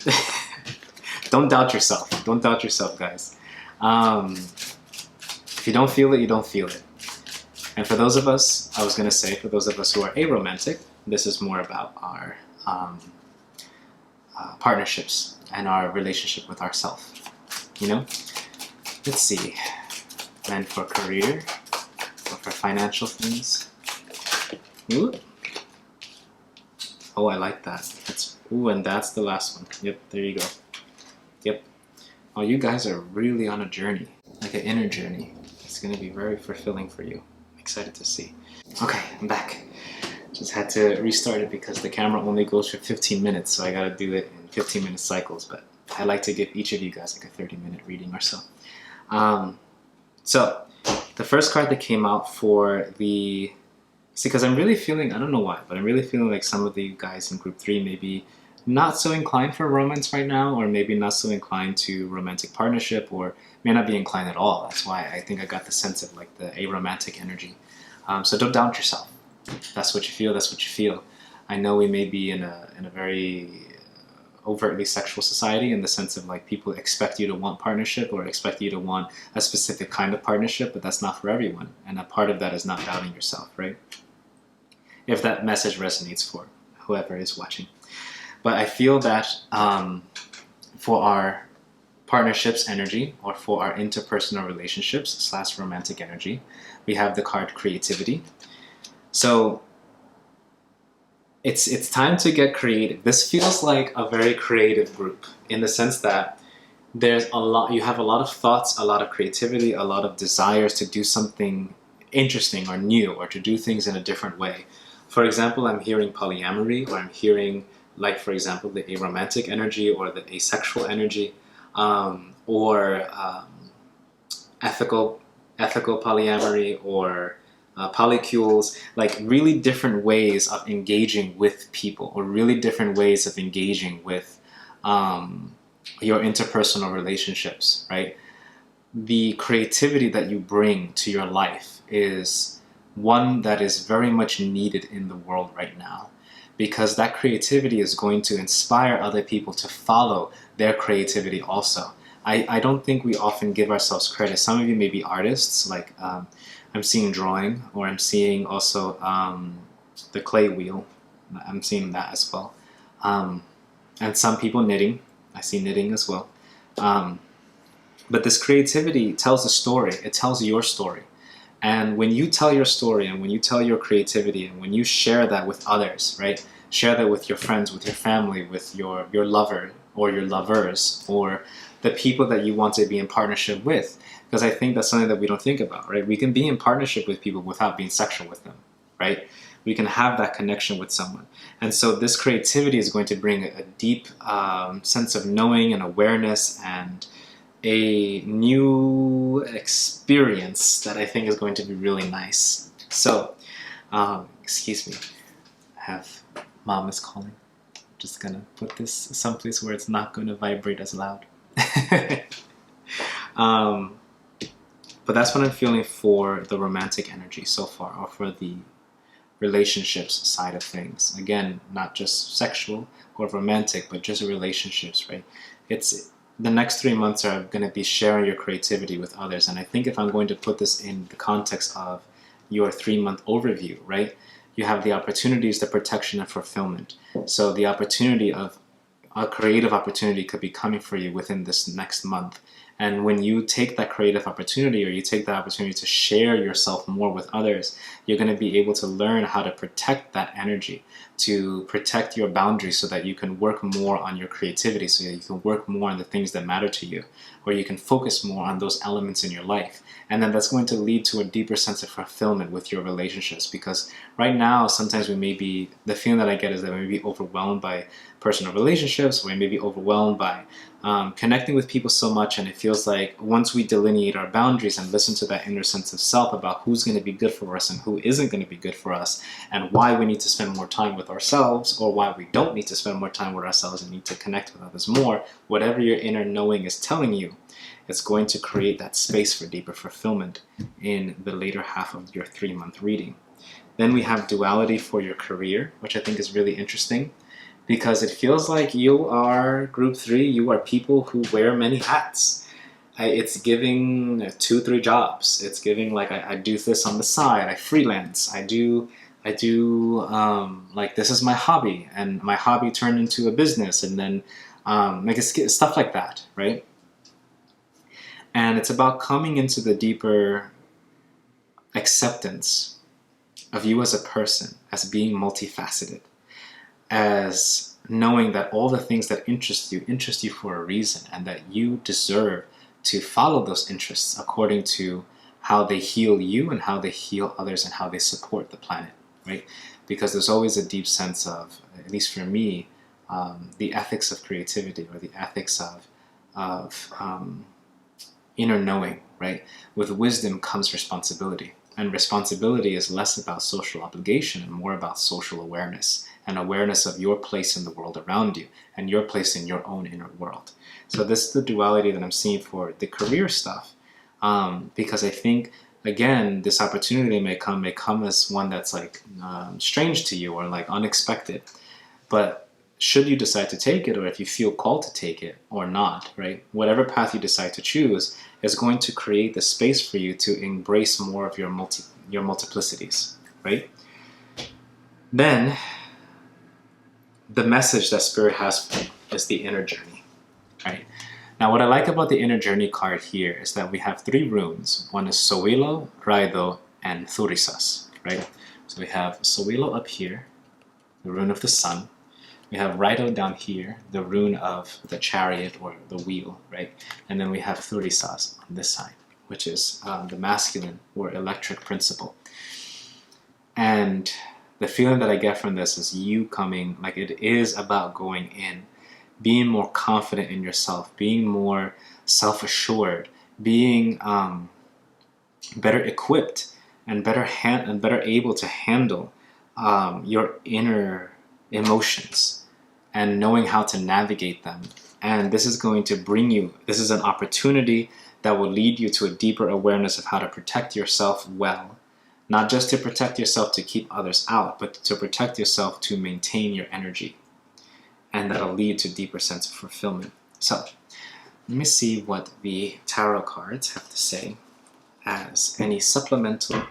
Don't doubt yourself. Don't doubt yourself, guys. If you don't feel it, you don't feel it. And for those of us, I was going to say, for those of us who are aromantic, this is more about our partnerships and our relationship with ourselves. You know? Let's see. And for career, or for financial things. Ooh. Oh, I like that. Ooh, and that's the last one. Yep, there you go. Yep. Oh, you guys are really on a journey, like an inner journey. It's going to be very fulfilling for you. Excited to see. Okay, I'm back. Just had to restart it because the camera only goes for 15 minutes, so I got to do it in 15-minute cycles. But I like to give each of you guys like a 30-minute reading or so. So the first card that came out for the... See, because I'm really feeling, I don't know why, but I'm really feeling like some of the guys in group 3 may be not so inclined for romance right now, or maybe not so inclined to romantic partnership, or may not be inclined at all. That's why I think I got the sense of like the aromantic energy. So don't doubt yourself. That's what you feel, that's what you feel. I know we may be in a very overtly sexual society, in the sense of like people expect you to want partnership or expect you to want a specific kind of partnership, but that's not for everyone. And a part of that is not doubting yourself, right? If that message resonates for whoever is watching. But I feel that for our partnerships energy, or for our interpersonal relationships / romantic energy, we have the card creativity. So it's time to get creative. This feels like a very creative group, in the sense that there's a lot, you have a lot of thoughts, a lot of creativity, a lot of desires to do something interesting or new, or to do things in a different way. For example, I'm hearing polyamory, or I'm hearing, like, for example, the aromantic energy, or the asexual energy, or ethical polyamory, or polycules, like really different ways of engaging with people, or really different ways of engaging with your interpersonal relationships, right? The creativity that you bring to your life is one that is very much needed in the world right now, because that creativity is going to inspire other people to follow their creativity also. I don't think we often give ourselves credit. Some of you may be artists, like I'm seeing drawing, or I'm seeing also the clay wheel. I'm seeing that as well. And some people knitting. I see knitting as well. But this creativity tells a story. It tells your story. And when you tell your story, and when you tell your creativity, and when you share that with others, right? Share that with your friends, with your family, with your lover, or your lovers, or the people that you want to be in partnership with. Because I think that's something that we don't think about, right? We can be in partnership with people without being sexual with them, right? We can have that connection with someone. And so this creativity is going to bring a deep sense of knowing and awareness, and a new experience that I think is going to be really nice. So, excuse me, I have mom is calling. I'm just gonna put this someplace where it's not going to vibrate as loud. But that's what I'm feeling for the romantic energy so far, or for the relationships side of things. Again, not just sexual or romantic, but just relationships, right? It's the next 3 months are going to be sharing your creativity with others. And I think if I'm going to put this in the context of your 3-month overview, right? You have the opportunities, the protection, and fulfillment. So the opportunity of a creative opportunity could be coming for you within this next month. And when you take that creative opportunity, or you take that opportunity to share yourself more with others, you're going to be able to learn how to protect that energy, to protect your boundaries so that you can work more on your creativity, so that you can work more on the things that matter to you, or you can focus more on those elements in your life. And then that's going to lead to a deeper sense of fulfillment with your relationships, because right now, sometimes the feeling that I get is that we may be overwhelmed by personal relationships, we may be overwhelmed by connecting with people so much, and it feels like once we delineate our boundaries and listen to that inner sense of self about who's going to be good for us and who isn't going to be good for us, and why we need to spend more time with ourselves, or why we don't need to spend more time with ourselves and need to connect with others more, whatever your inner knowing is telling you, it's going to create that space for deeper fulfillment in the later half of your 3-month reading. Then we have duality for your career, which I think is really interesting, because it feels like you are group 3, you are people who wear many hats. It's giving 2-3 jobs. It's giving like I do this on the side, I freelance, I do like this is my hobby, and my hobby turned into a business, and then like it's stuff like that, right? And it's about coming into the deeper acceptance of you as a person, as being multifaceted, as knowing that all the things that interest you for a reason, and that you deserve to follow those interests according to how they heal you and how they heal others and how they support the planet, right? Because there's always a deep sense of, at least for me, the ethics of creativity, or the ethics of inner knowing, right? With wisdom comes responsibility. And responsibility is less about social obligation and more about social awareness, and awareness of your place in the world around you and your place in your own inner world. So this is the duality that I'm seeing for the career stuff, because I think, again, this opportunity may come as one that's like strange to you, or like unexpected. But should you decide to take it, or if you feel called to take it or not, right? Whatever path you decide to choose is going to create the space for you to embrace more of your multiplicities, right? Then, the message that Spirit has for you is the inner journey, right? Now, what I like about the inner journey card here is that we have 3 runes. One is Sowilo, Raido, and Thurisas, right? So we have Sowilo up here, the rune of the sun. We have Raido down here, the rune of the chariot or the wheel, right? And then we have Thurisas on this side, which is the masculine or electric principle. And the feeling that I get from this is you coming, like it is about going in, being more confident in yourself, being more self-assured, being better equipped and better able to handle your inner emotions and knowing how to navigate them. And this is going to bring you, this is an opportunity that will lead you to a deeper awareness of how to protect yourself well. Not just to protect yourself to keep others out, but to protect yourself to maintain your energy. And that'll lead to a deeper sense of fulfillment. So, let me see what the tarot cards have to say as any supplemental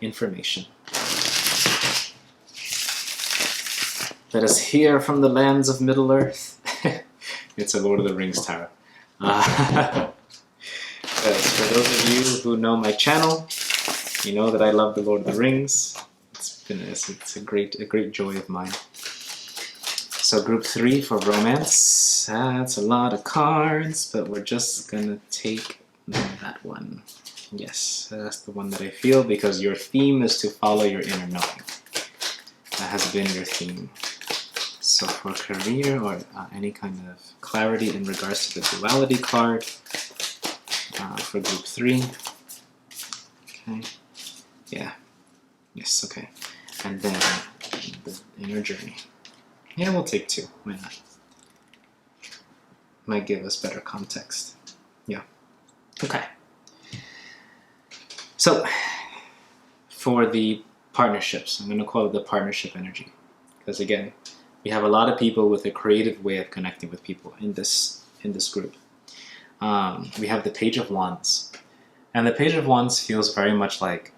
information. Let us hear from the lands of Middle-earth. It's a Lord of the Rings tarot. For those of you who know my channel, you know that I love the Lord of the Rings. It's a great joy of mine. So group 3 for romance. That's a lot of cards, but we're just gonna take that one. Yes, that's the one that I feel, because your theme is to follow your inner knowing. That has been your theme. So for career, or any kind of clarity in regards to the duality card, for group 3. Okay. Yeah. Yes, okay. And then the inner journey. Yeah, we'll take 2. Why not? Might give us better context. Yeah. Okay. So, for the partnerships, I'm going to call it the partnership energy. Because again, we have a lot of people with a creative way of connecting with people in this group. We have the Page of Wands. And the Page of Wands feels very much like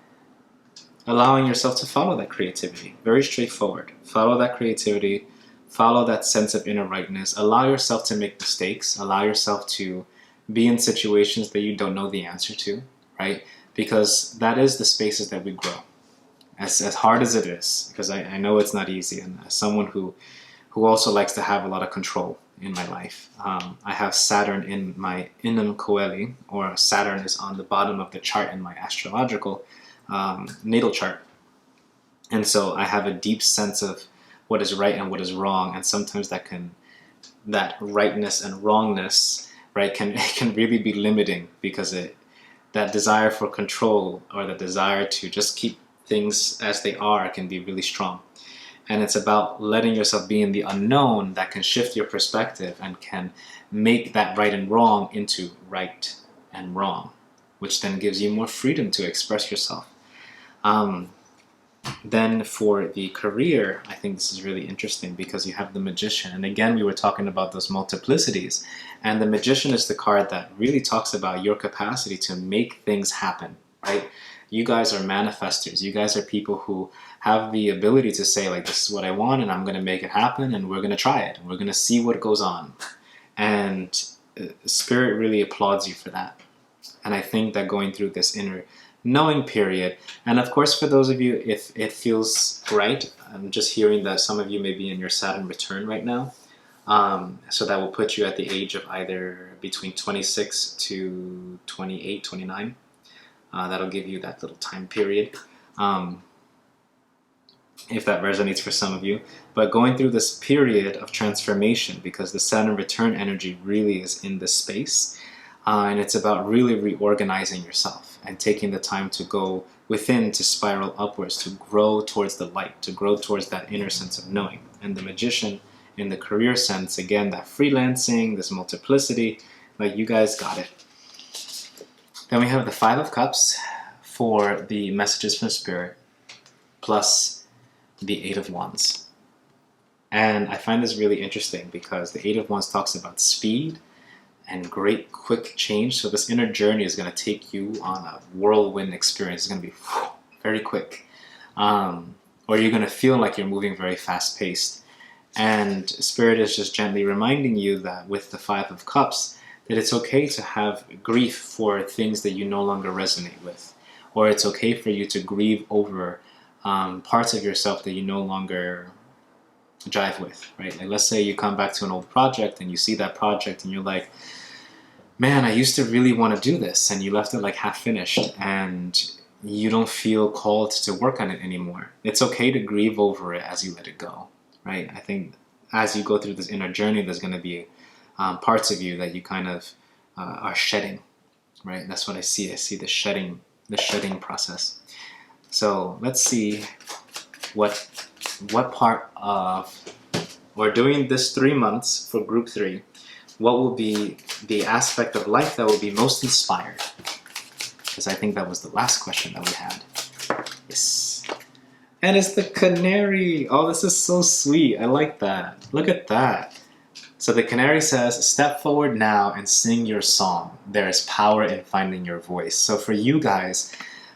allowing yourself to follow that creativity. Very straightforward. Follow that creativity. follow that sense of inner rightness, allow yourself to make mistakes, allow yourself to be in situations that you don't know the answer to, right? Because that is the spaces that we grow. As hard as it is, because I know it's not easy, and as someone who also likes to have a lot of control in my life, I have Saturn in my Inam Coeli, or Saturn is on the bottom of the chart in my astrological natal chart. And so I have a deep sense of what is right and what is wrong, and sometimes that rightness and wrongness, right, can really be limiting, because that desire for control, or the desire to just keep things as they are, can be really strong. And it's about letting yourself be in the unknown that can shift your perspective and can make that right and wrong into right and wrong, which then gives you more freedom to express yourself. Then for the career, I think this is really interesting, because you have the Magician. And again, we were talking about those multiplicities. And the Magician is the card that really talks about your capacity to make things happen, right? You guys are manifestors. You guys are people who have the ability to say, like, this is what I want, and I'm going to make it happen, and we're going to try it, and we're going to see what goes on. And Spirit really applauds you for that. And I think that going through this inner knowing period, and of course for those of you, if it feels right, I'm just hearing that some of you may be in your Saturn return right now, so that will put you at the age of either between 26 to 28, 29. That'll give you that little time period, if that resonates for some of you. But going through this period of transformation, because the Saturn return energy really is in this space, and it's about really reorganizing yourself and taking the time to go within, to spiral upwards, to grow towards the light, to grow towards that inner sense of knowing. And the Magician, in the career sense, again, that freelancing, this multiplicity, like, you guys got it. Then we have the Five of Cups for the messages from Spirit, plus the Eight of Wands. And I find this really interesting, because the Eight of Wands talks about speed and great quick change. So this inner journey is going to take you on a whirlwind experience. It's going to be very quick. Or you're going to feel like you're moving very fast paced. And Spirit is just gently reminding you that with the Five of Cups, that it's okay to have grief for things that you no longer resonate with. Or it's okay for you to grieve over parts of yourself that you no longer jive with, right? Like, let's say you come back to an old project and you see that project and you're like, man, I used to really want to do this, and you left it like half finished and you don't feel called to work on it anymore. It's okay to grieve over it as you let it go, right? I think as you go through this inner journey, there's going to be parts of you that you kind of are shedding, right? That's what I see. I see the shedding process. So let's see what part of, we're doing this 3 months for group 3, what will be the aspect of life that will be most inspired? Because I think that was the last question that we had. Yes. And it's the canary. Oh, this is so sweet. I like that. Look at that. So the canary says, step forward now and sing your song. There is power in finding your voice. So for you guys,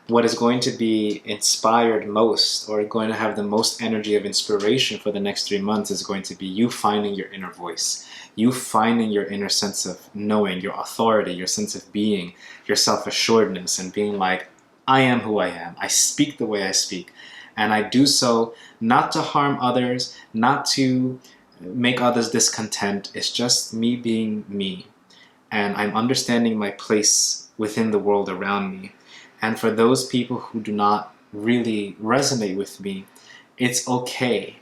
what is going to be inspired most, or going to have the most energy of inspiration for the next 3 months, is going to be you finding your inner voice. You finding your inner sense of knowing, your authority, your sense of being, your self-assuredness, and being like, I am who I am. I speak the way I speak. And I do so not to harm others, not to make others discontent. It's just me being me. And I'm understanding my place within the world around me. And for those people who do not really resonate with me, it's okay.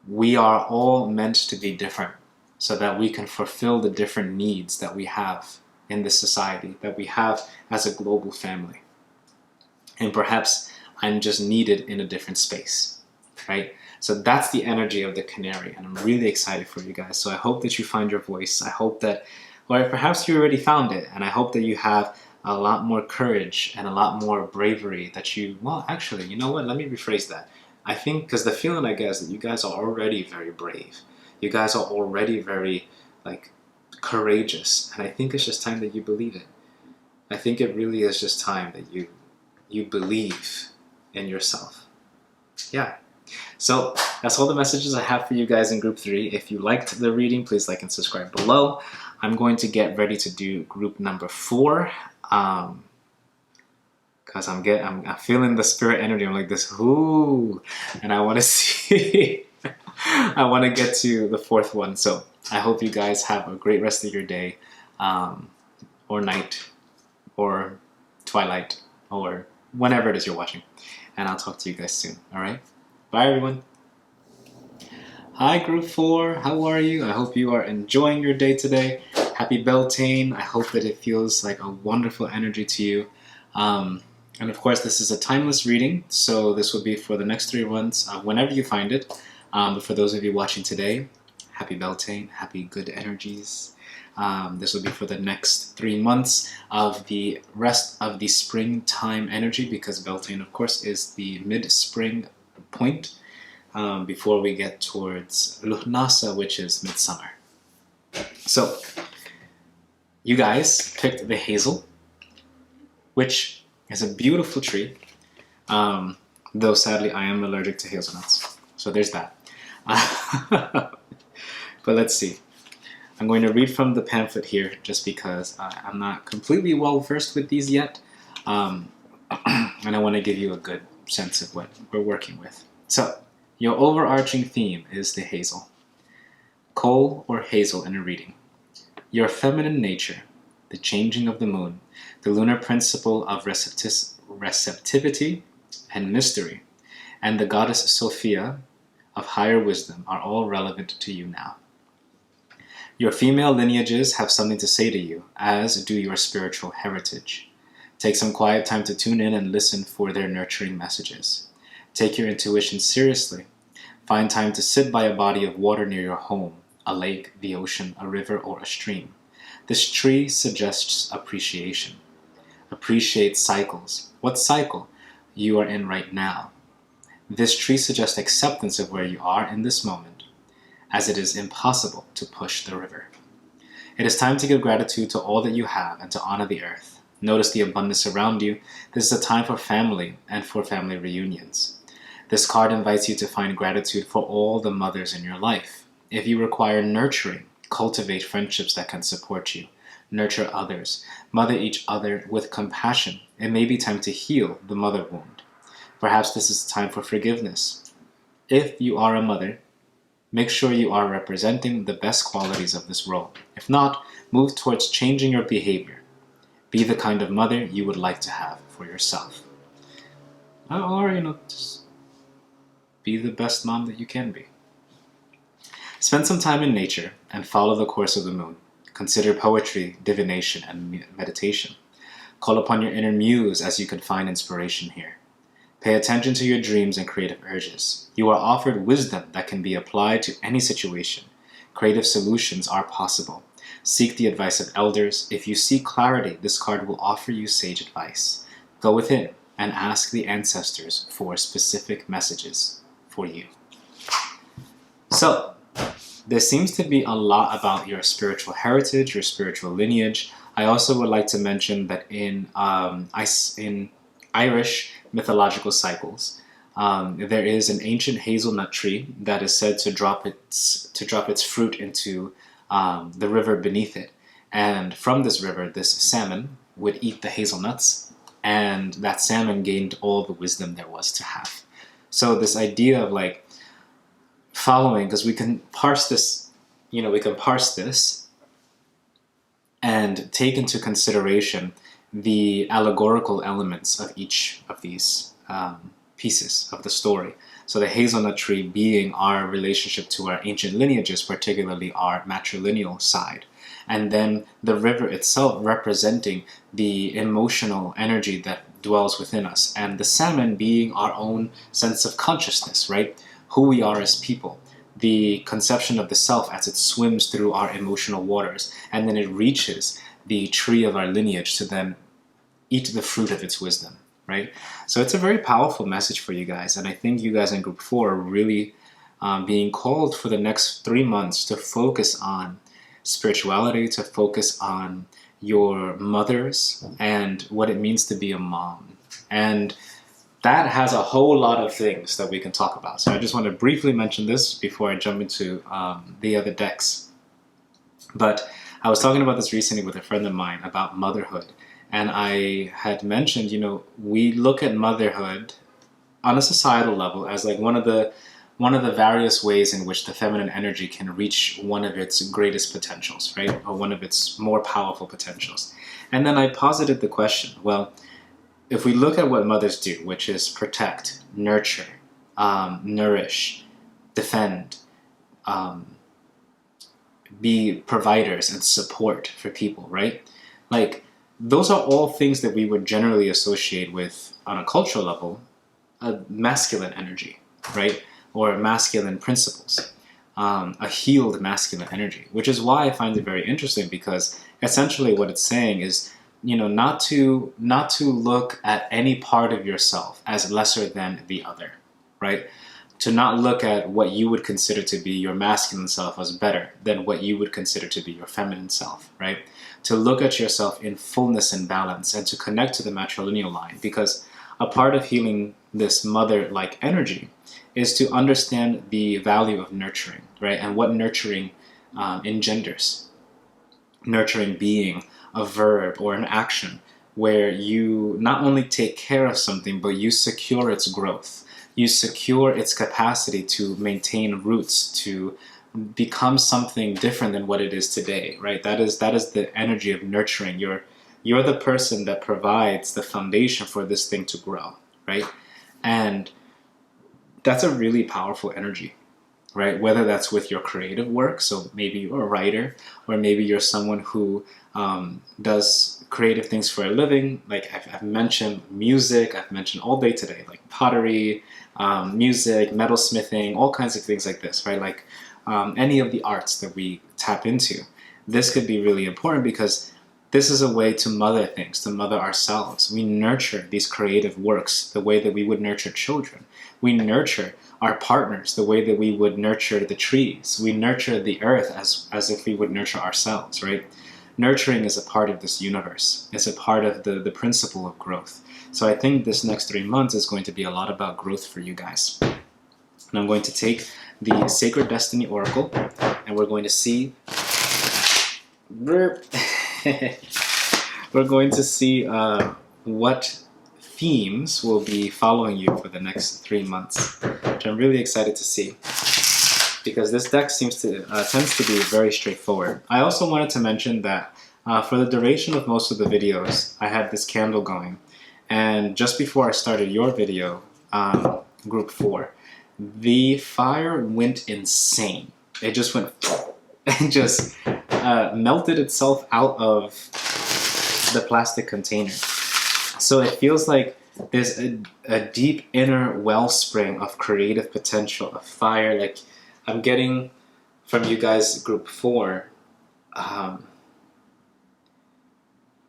We are all meant to be different, so that we can fulfill the different needs that we have in this society, that we have as a global family. And perhaps I'm just needed in a different space, right? So that's the energy of the canary, and I'm really excited for you guys. So I hope that you find your voice. I hope that, or perhaps you already found it, and I hope that you have a lot more courage and a lot more bravery that you, well, actually, you know what? Let me rephrase that. I think, because the feeling I get is that you guys are already very brave. You guys are already very, like, courageous. And I think it's just time that you believe it. I think it really is just time that you believe in yourself. Yeah. So that's all the messages I have for you guys in group 3. If you liked the reading, please like and subscribe below. I'm going to get ready to do group number 4. Because I'm feeling the spirit energy. I'm like this, ooh, and I want to see. I want to get to the 4th one. So I hope you guys have a great rest of your day, or night, or twilight, or whenever it is you're watching. And I'll talk to you guys soon. All right. Bye, everyone. Hi, Group 4. How are you? I hope you are enjoying your day today. Happy Beltane. I hope that it feels like a wonderful energy to you. And of course, this is a timeless reading, so this will be for the next 3 months, whenever you find it. But for those of you watching today, happy Beltane, happy good energies. This will be for the next 3 months of the rest of the springtime energy, because Beltane, of course, is the mid-spring point before we get towards Luhnasa, which is midsummer. So, you guys picked the hazel, which is a beautiful tree, though sadly I am allergic to hazelnuts. So there's that. But let's see. I'm going to read from the pamphlet here just because I'm not completely well versed with these yet. And I want to give you a good sense of what we're working with. So, your overarching theme is the hazel. Coal or hazel in a reading. Your feminine nature, the changing of the moon, the lunar principle of receptivity and mystery, and the goddess Sophia of higher wisdom are all relevant to you now. Your female lineages have something to say to you, as do your spiritual heritage. Take some quiet time to tune in and listen for their nurturing messages. Take your intuition seriously. Find time to sit by a body of water near your home, a lake, the ocean, a river, or a stream. This tree suggests appreciation. Appreciate cycles. What cycle you are in right now? This tree suggests acceptance of where you are in this moment, as it is impossible to push the river. It is time to give gratitude to all that you have and to honor the earth. Notice the abundance around you. This is a time for family and for family reunions. This card invites you to find gratitude for all the mothers in your life. If you require nurturing, cultivate friendships that can support you. Nurture others. Mother each other with compassion. It may be time to heal the mother wound. Perhaps this is time for forgiveness. If you are a mother, make sure you are representing the best qualities of this role. If not, move towards changing your behavior. Be the kind of mother you would like to have for yourself. Or, just be the best mom that you can be. Spend some time in nature and follow the course of the moon. Consider poetry, divination, and meditation. Call upon your inner muse as you can find inspiration here. Pay attention to your dreams and creative urges. You are offered wisdom that can be applied to any situation. Creative solutions are possible. Seek the advice of elders. If you seek clarity, this card will offer you sage advice. Go within and ask the ancestors for specific messages for you. So, there seems to be a lot about your spiritual heritage, your spiritual lineage. I also would like to mention that in Irish mythological cycles, there is an ancient hazelnut tree that is said to drop its fruit into the river beneath it, and from this river, this salmon would eat the hazelnuts, and that salmon gained all the wisdom there was to have. So this idea of like following, because we can parse this, and take into consideration the allegorical elements of each of these pieces of the story. So the hazelnut tree being our relationship to our ancient lineages, particularly our matrilineal side. And then the river itself representing the emotional energy that dwells within us. And the salmon being our own sense of consciousness, right? Who we are as people. The conception of the self as it swims through our emotional waters. And then it reaches the tree of our lineage to then eat the fruit of its wisdom, right? So it's a very powerful message for you guys. And I think you guys in group 4 are really being called for the next 3 months to focus on spirituality, to focus on your mothers and what it means to be a mom. And that has a whole lot of things that we can talk about. So I just want to briefly mention this before I jump into the other decks. But I was talking about this recently with a friend of mine about motherhood. And I had mentioned, you know, we look at motherhood on a societal level as like one of the various ways in which the feminine energy can reach one of its greatest potentials, right? Or one of its more powerful potentials. And then I posited the question, well, if we look at what mothers do, which is protect, nurture, nourish, defend, be providers and support for people, right? Like, those are all things that we would generally associate with, on a cultural level, a masculine energy, right? Or masculine principles, a healed masculine energy, which is why I find it very interesting, because essentially what it's saying is, you know, not to look at any part of yourself as lesser than the other, right? To not look at what you would consider to be your masculine self as better than what you would consider to be your feminine self, right? To look at yourself in fullness and balance, and to connect to the matrilineal line, because a part of healing this mother-like energy is to understand the value of nurturing, right? And what nurturing engenders. Nurturing being a verb or an action where you not only take care of something, but you secure its growth. You secure its capacity to maintain roots, to become something different than what it is today, right? That is the energy of nurturing. You're the person that provides the foundation for this thing to grow, right? And that's a really powerful energy, right? Whether that's with your creative work, so maybe you're a writer, or maybe you're someone who does creative things for a living. Like I've mentioned music, I've mentioned all day today, like pottery, music, metalsmithing, all kinds of things like this, right? Like any of the arts that we tap into. This could be really important because this is a way to mother things, to mother ourselves. We nurture these creative works the way that we would nurture children. We nurture our partners the way that we would nurture the trees. We nurture the earth as if we would nurture ourselves, right? Nurturing is a part of this universe. It's a part of the principle of growth. So I think this next 3 months is going to be a lot about growth for you guys. And I'm going to take the Sacred Destiny Oracle, and we're going to see... we're going to see what themes will be following you for the next 3 months, which I'm really excited to see, because this deck tends to be very straightforward. I also wanted to mention that for the duration of most of the videos, I had this candle going, and just before I started your video, group 4, the fire went insane. It just went, it just melted itself out of the plastic container. So it feels like there's a deep inner wellspring of creative potential, of fire. Like I'm getting from you guys, group 4,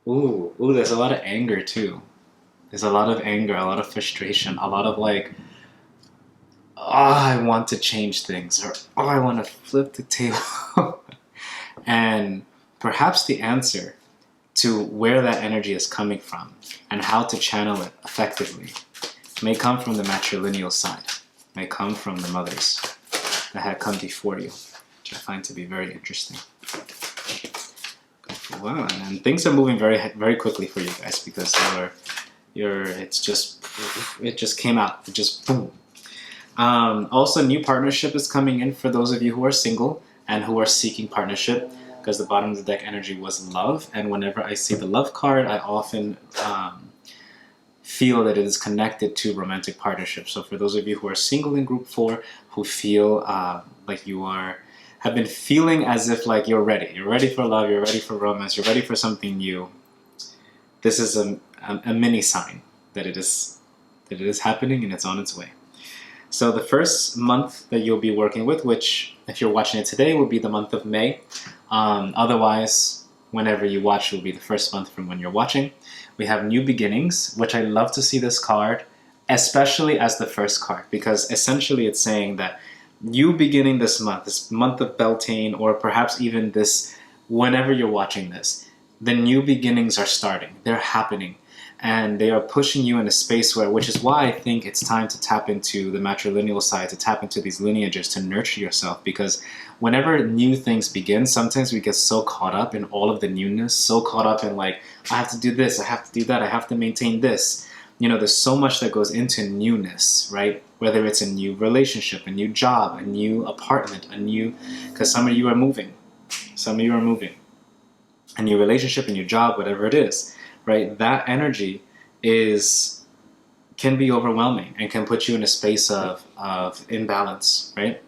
there's a lot of anger too. There's a lot of anger, a lot of frustration, a lot of like, oh, I want to change things, or oh, I want to flip the table. And perhaps the answer to where that energy is coming from and how to channel it effectively may come from the matrilineal side, may come from the mothers that had come before you, which I find to be very interesting. Wow, and things are moving very, very quickly for you guys, because it just came out, it just boom. Also, new partnership is coming in for those of you who are single and who are seeking partnership, because the bottom of the deck energy was love, and whenever I see the love card, I often feel that it is connected to romantic partnership. So for those of you who are single in group 4, who feel like you have been feeling as if like you're ready for love, you're ready for romance, you're ready for something new, this is a mini sign that it is happening and it's on its way. So the first month that you'll be working with, which if you're watching it today, will be the month of May. Otherwise, whenever you watch, it will be the first month from when you're watching. We have New Beginnings, which I love to see this card, especially as the first card, because essentially it's saying that you beginning this month of Beltane, or perhaps even this, whenever you're watching this, the new beginnings are starting. They're happening. and they are pushing you in a space where, which is why I think it's time to tap into the matrilineal side, to tap into these lineages, to nurture yourself. Because whenever new things begin, sometimes we get so caught up in all of the newness, so caught up in like, I have to do this, I have to do that, I have to maintain this. You know, there's so much that goes into newness, right? Whether it's a new relationship, a new job, a new apartment, because some of you are moving, a new relationship, a new job, whatever it is, right? That energy can be overwhelming and can put you in a space of imbalance, right?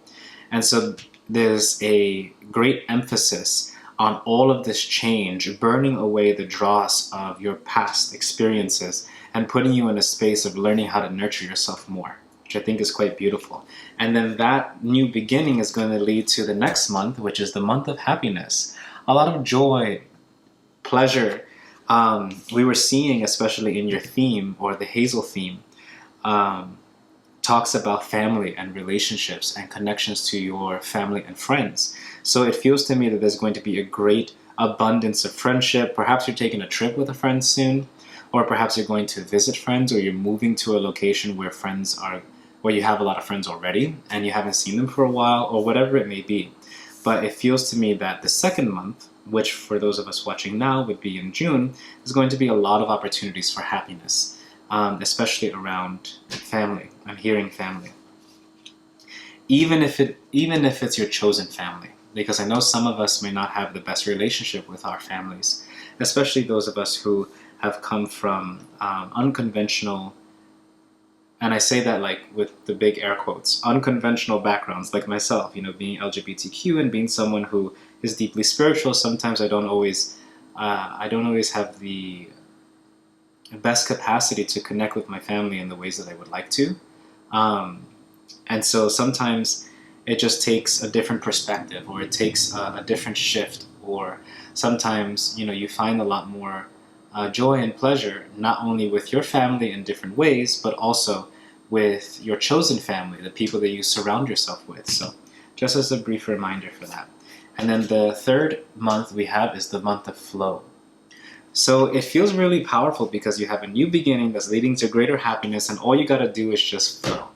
And so there's a great emphasis on all of this change, burning away the dross of your past experiences and putting you in a space of learning how to nurture yourself more, which I think is quite beautiful. And then that new beginning is going to lead to the next month, which is the month of happiness. A lot of joy, pleasure. We were seeing, especially in your theme, or the Hazel theme, talks about family and relationships and connections to your family and friends. So it feels to me that there's going to be a great abundance of friendship. Perhaps you're taking a trip with a friend soon, or perhaps you're going to visit friends, or you're moving to a location where where you have a lot of friends already and you haven't seen them for a while, or whatever it may be. But it feels to me that the second month, which for those of us watching now would be in June, is going to be a lot of opportunities for happiness, especially around family. I'm hearing family. Even if it's your chosen family, because I know some of us may not have the best relationship with our families, especially those of us who have come from unconventional, and I say that like with the big air quotes, unconventional backgrounds, like myself, you know, being LGBTQ and being someone who is deeply spiritual. Sometimes I don't always have the best capacity to connect with my family in the ways that I would like to. And so sometimes it just takes a different perspective, or it takes a different shift, or sometimes, you know, you find a lot more joy and pleasure, not only with your family in different ways, but also with your chosen family, the people that you surround yourself with. So just as a brief reminder for that. And then the third month we have is the month of flow. So it feels really powerful because you have a new beginning that's leading to greater happiness, and all you got to do is just flow.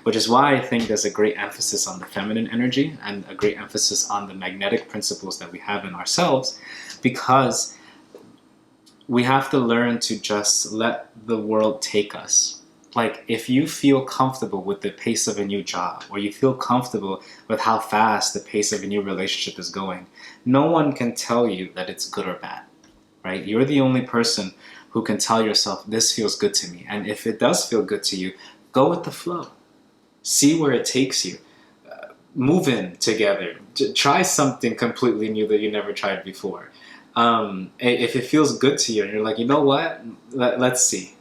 Which is why I think there's a great emphasis on the feminine energy and a great emphasis on the magnetic principles that we have in ourselves, because we have to learn to just let the world take us. Like, if you feel comfortable with the pace of a new job, or you feel comfortable with how fast the pace of a new relationship is going, no one can tell you that it's good or bad, right? You're the only person who can tell yourself, this feels good to me. And if it does feel good to you, go with the flow. See where it takes you. Move in together. Try something completely new that you never tried before. If it feels good to you and you're like, you know what? Let's see.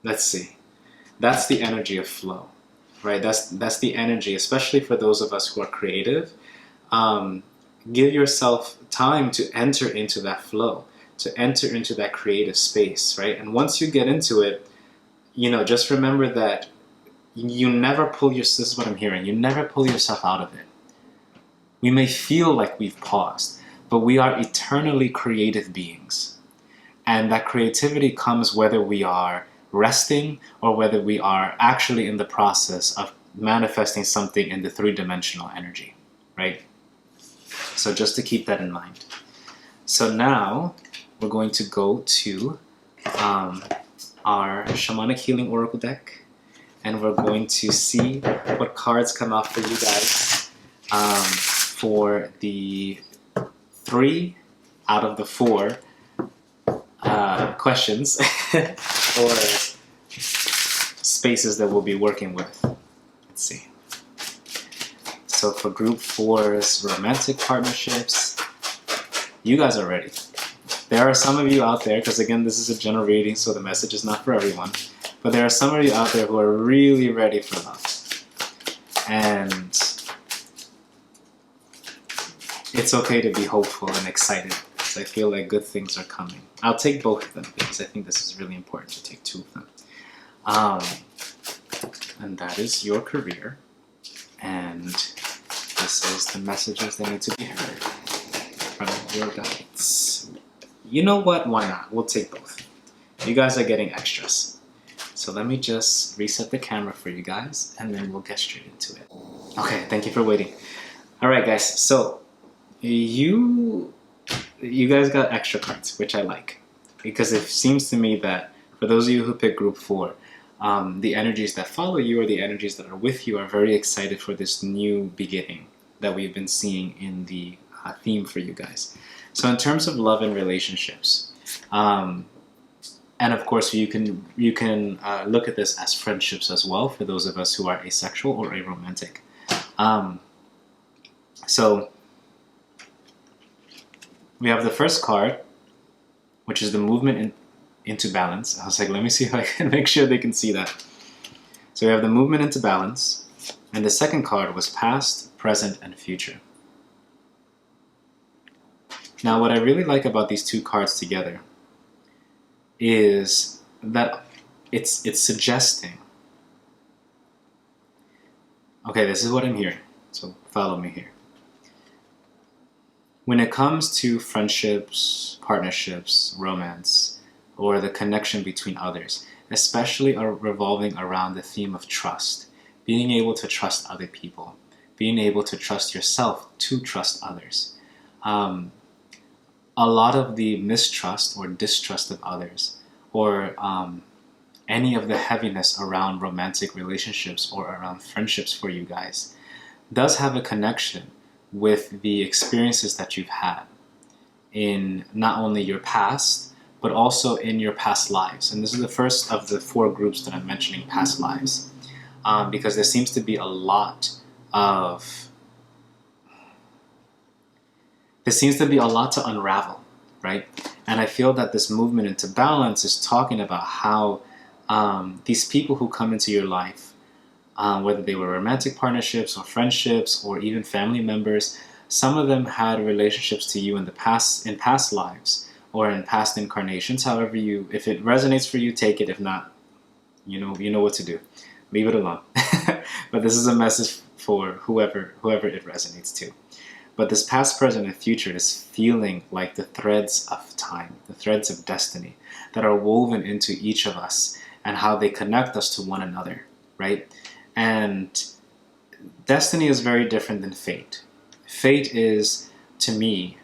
That's the energy of flow, right? That's the energy, especially for those of us who are creative. Give yourself time to enter into that flow, to enter into that creative space, right? And once you get into it, you know, just remember that you never this is what I'm hearing, you never pull yourself out of it. We may feel like we've paused, but we are eternally creative beings. And that creativity comes whether we are resting or whether we are actually in the process of manifesting something in the three-dimensional energy, right? So just to keep that in mind. So now we're going to go to our Shamanic Healing Oracle deck, and we're going to see what cards come out for you guys for the 3 out of the 4 questions or spaces that we'll be working with. Let's see. So for group 4's romantic partnerships, you guys are ready. There are some of you out there, because again, this is a general reading, so the message is not for everyone. But there are some of you out there who are really ready for love. And it's okay to be hopeful and excited, because I feel like good things are coming. I'll take both of them, because I think this is really important to take 2 of them. And that is your career. And this is the messages that need to be heard from your guides. You know what? Why not? We'll take both. You guys are getting extras. So let me just reset the camera for you guys, and then we'll get straight into it. Okay, thank you for waiting. All right, guys. So you guys got extra cards, which I like, because it seems to me that for those of you who pick group 4, the energies that follow you or the energies that are with you are very excited for this new beginning that we've been seeing in the theme for you guys. So in terms of love and relationships, and of course you can look at this as friendships as well for those of us who are asexual or aromantic. So we have the first card, which is the movement into balance. I was like, let me see if I can make sure they can see that. So we have the movement into balance, and the second card was past, present, and future. Now, what I really like about these two cards together is that it's suggesting. Okay, this is what I'm hearing, so follow me here. When it comes to friendships, partnerships, romance, or the connection between others, especially revolving around the theme of trust, being able to trust other people, being able to trust yourself to trust others. A lot of the mistrust or distrust of others, or any of the heaviness around romantic relationships or around friendships for you guys, does have a connection with the experiences that you've had in not only your past, but also in your past lives. And this is the first of the 4 groups that I'm mentioning, past lives, because there seems to be a lot to unravel, right? And I feel that this movement into balance is talking about how these people who come into your life, whether they were romantic partnerships or friendships or even family members, some of them had relationships to you in past lives or in past incarnations. However, if it resonates for you, take it. If not, you know what to do. Leave it alone. But this is a message for whoever it resonates to. But this past, present, and future is feeling like the threads of time, the threads of destiny that are woven into each of us and how they connect us to one another, right? And destiny is very different than fate. Fate is, to me,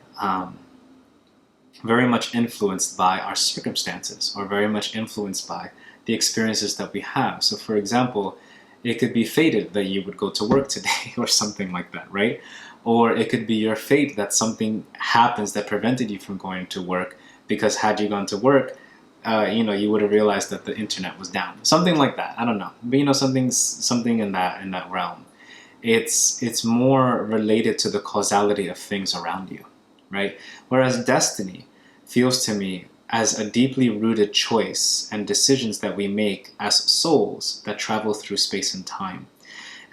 very much influenced by our circumstances, or very much influenced by the experiences that we have. So for example, it could be fated that you would go to work today or something like that, right? Or it could be your fate that something happens that prevented you from going to work, because had you gone to work, you would have realized that the internet was down. Something like that. I don't know. But something in that realm. It's more related to the causality of things around you, right? Whereas destiny feels to me as a deeply rooted choice and decisions that we make as souls that travel through space and time.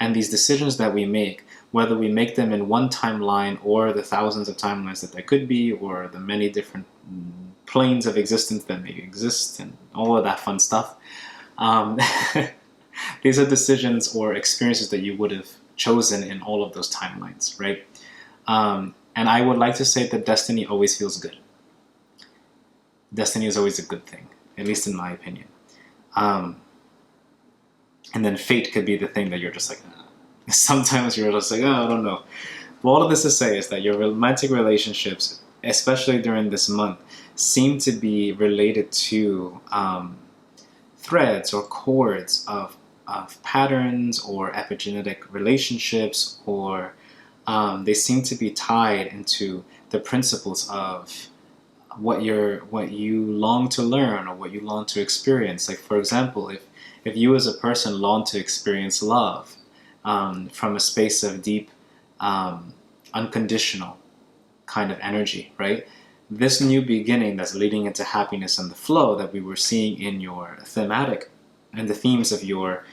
And these decisions that we make, whether we make them in one timeline or the thousands of timelines that there could be, or the many different planes of existence that may exist, and all of that fun stuff, these are decisions or experiences that you would have chosen in all of those timelines, right? And I would like to say that destiny always feels good. Destiny is always a good thing, at least in my opinion. And then fate could be the thing that you're just like, sometimes you're just like, I don't know. But all of this to say is that your romantic relationships, especially during this month, seem to be related to threads or cords of patterns or epigenetic relationships, or they seem to be tied into the principles of what you long to learn or what you long to experience. Like, for example, if you as a person long to experience love from a space of deep, unconditional kind of energy, right? This new beginning that's leading into happiness and the flow that we were seeing in your thematic and the themes of your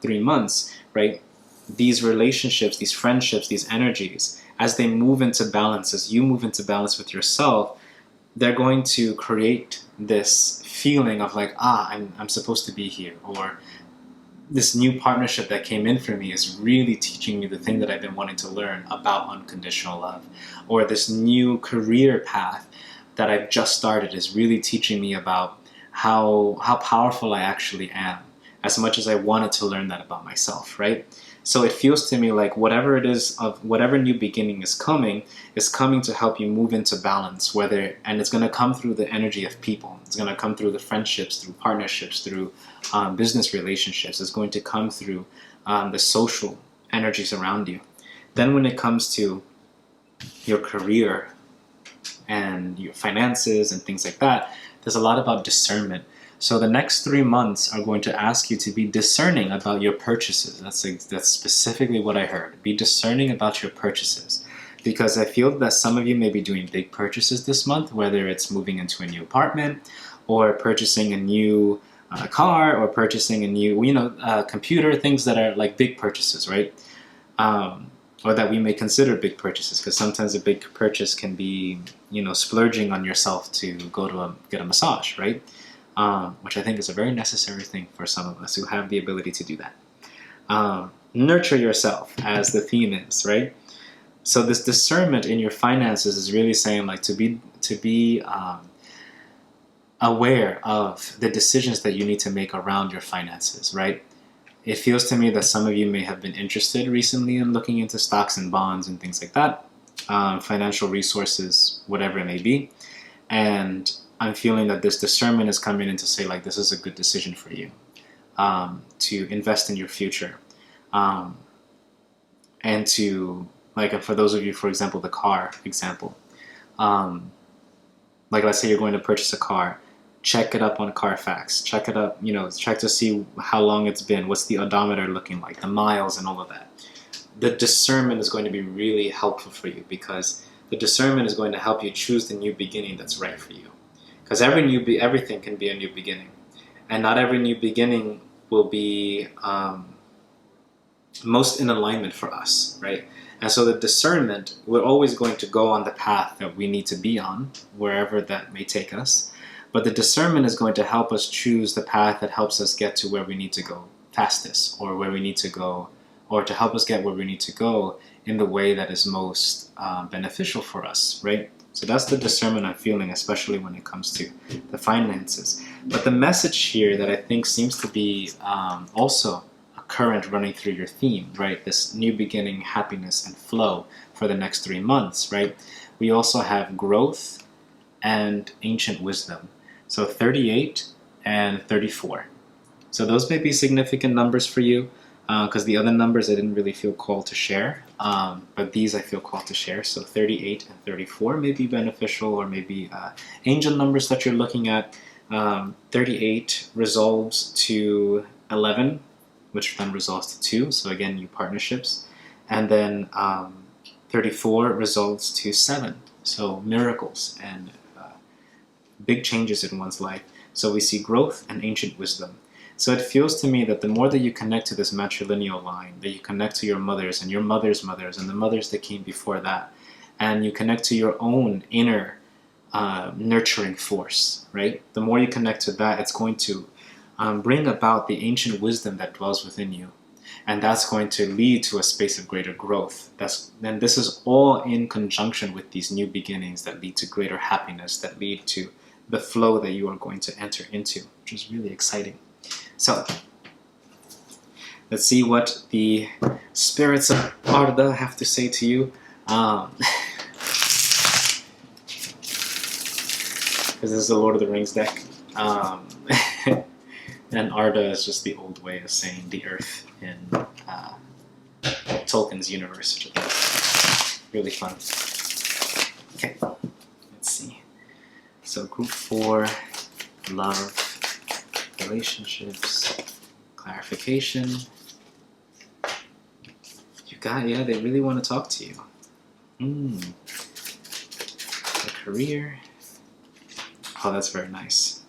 3 months, right? These relationships, these friendships, these energies, as they move into balance, as you move into balance with yourself, they're going to create this feeling of like, I'm supposed to be here, or this new partnership that came in for me is really teaching me the thing that I've been wanting to learn about unconditional love, or this new career path that I've just started is really teaching me about how powerful I actually am, as much as I wanted to learn that about myself, right? So it feels to me like whatever it is, of whatever new beginning is coming to help you move into balance, and it's going to come through the energy of people. It's going to come through the friendships, through partnerships, through business relationships. It's going to come through the social energies around you. Then when it comes to your career and your finances and things like that, there's a lot about discernment. So the next 3 months are going to ask you to be discerning about your purchases. That's specifically what I heard. Be discerning about your purchases. Because I feel that some of you may be doing big purchases this month, whether it's moving into a new apartment or purchasing a new car or purchasing a new computer, things that are like big purchases, right? Or that we may consider big purchases, because sometimes a big purchase can be, splurging on yourself to go to get a massage, right? Which I think is a very necessary thing for some of us who have the ability to do that. Nurture yourself, as the theme is, right? So this discernment in your finances is really saying like to be aware of the decisions that you need to make around your finances, right? It feels to me that some of you may have been interested recently in looking into stocks and bonds and things like that, financial resources, whatever it may be. And I'm feeling that this discernment is coming in to say like this is a good decision for you, to invest in your future, and to, like, for those of you, for example, the car example, like let's say you're going to purchase a car, check it up on Carfax, check it up, check to see how long it's been, what's the odometer looking like, the miles and all of that. The discernment is going to be really helpful for you, because the discernment is going to help you choose the new beginning that's right for you. Because everything can be a new beginning, and not every new beginning will be most in alignment for us, right? And so the discernment, we're always going to go on the path that we need to be on, wherever that may take us. But the discernment is going to help us choose the path that helps us get to where we need to go fastest, or where we need to go, or to help us get where we need to go in the way that is most beneficial for us, right? So that's the discernment I'm feeling, especially when it comes to the finances. But the message here that I think seems to be also a current running through your theme, right? This new beginning, happiness, and flow for the next 3 months, right? We also have growth and ancient wisdom. So 38 and 34. So those may be significant numbers for you, because the other numbers I didn't really feel called to share, but these I feel called to share. So 38 and 34 may be beneficial, or maybe angel numbers that you're looking at. 38 resolves to 11, which then resolves to 2, so again, new partnerships. And then 34 resolves to 7, so miracles and big changes in one's life. So we see growth and ancient wisdom. So it feels to me that the more that you connect to this matrilineal line, that you connect to your mothers and your mother's mothers and the mothers that came before that, and you connect to your own inner nurturing force, right? The more you connect to that, it's going to bring about the ancient wisdom that dwells within you. And that's going to lead to a space of greater growth. And this is all in conjunction with these new beginnings that lead to greater happiness, that lead to the flow that you are going to enter into, which is really exciting. So, let's see what the spirits of Arda have to say to you. Because this is the Lord of the Rings deck. And Arda is just the old way of saying the earth in Tolkien's universe, which I think is really fun. Okay, let's see. So group 4, love, relationships, clarification. Yeah, they really want to talk to you. The career. Oh, that's very nice.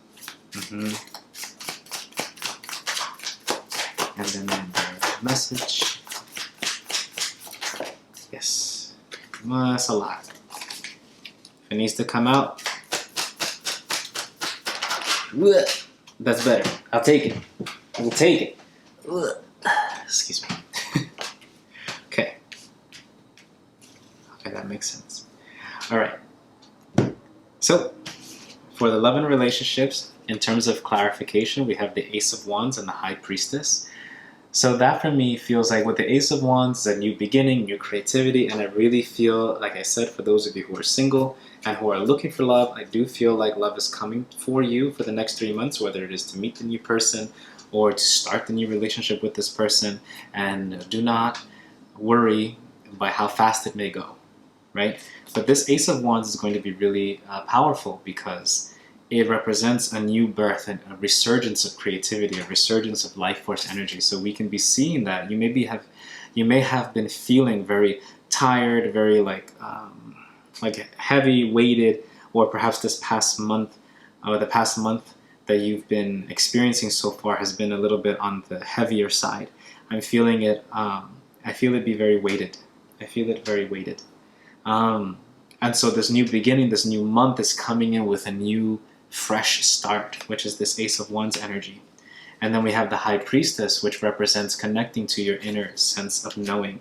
And then the message. Yes. Well, that's a lot. If it needs to come out, that's better. I'll take it. We'll take it. Excuse me. Okay, that makes sense. All right. So, for the love and relationships, in terms of clarification, we have the Ace of Wands and the High Priestess. So that for me feels like with the Ace of Wands is a new beginning, new creativity, and I really feel, like I said, for those of you who are single and who are looking for love, I do feel like love is coming for you for the next 3 months, whether it is to meet the new person or to start the new relationship with this person. And do not worry by how fast it may go, right? But this Ace of Wands is going to be really powerful because it represents a new birth and a resurgence of creativity, a resurgence of life force energy. So we can be seeing that you may have been feeling very tired, very like heavy weighted, or perhaps this past month or the past month that you've been experiencing so far has been a little bit on the heavier side. I'm feeling it. I feel it be very weighted. I feel it very weighted. And so this new beginning, this new month is coming in with a new fresh start, which is this Ace of Wands energy. And then we have the High Priestess, which represents connecting to your inner sense of knowing,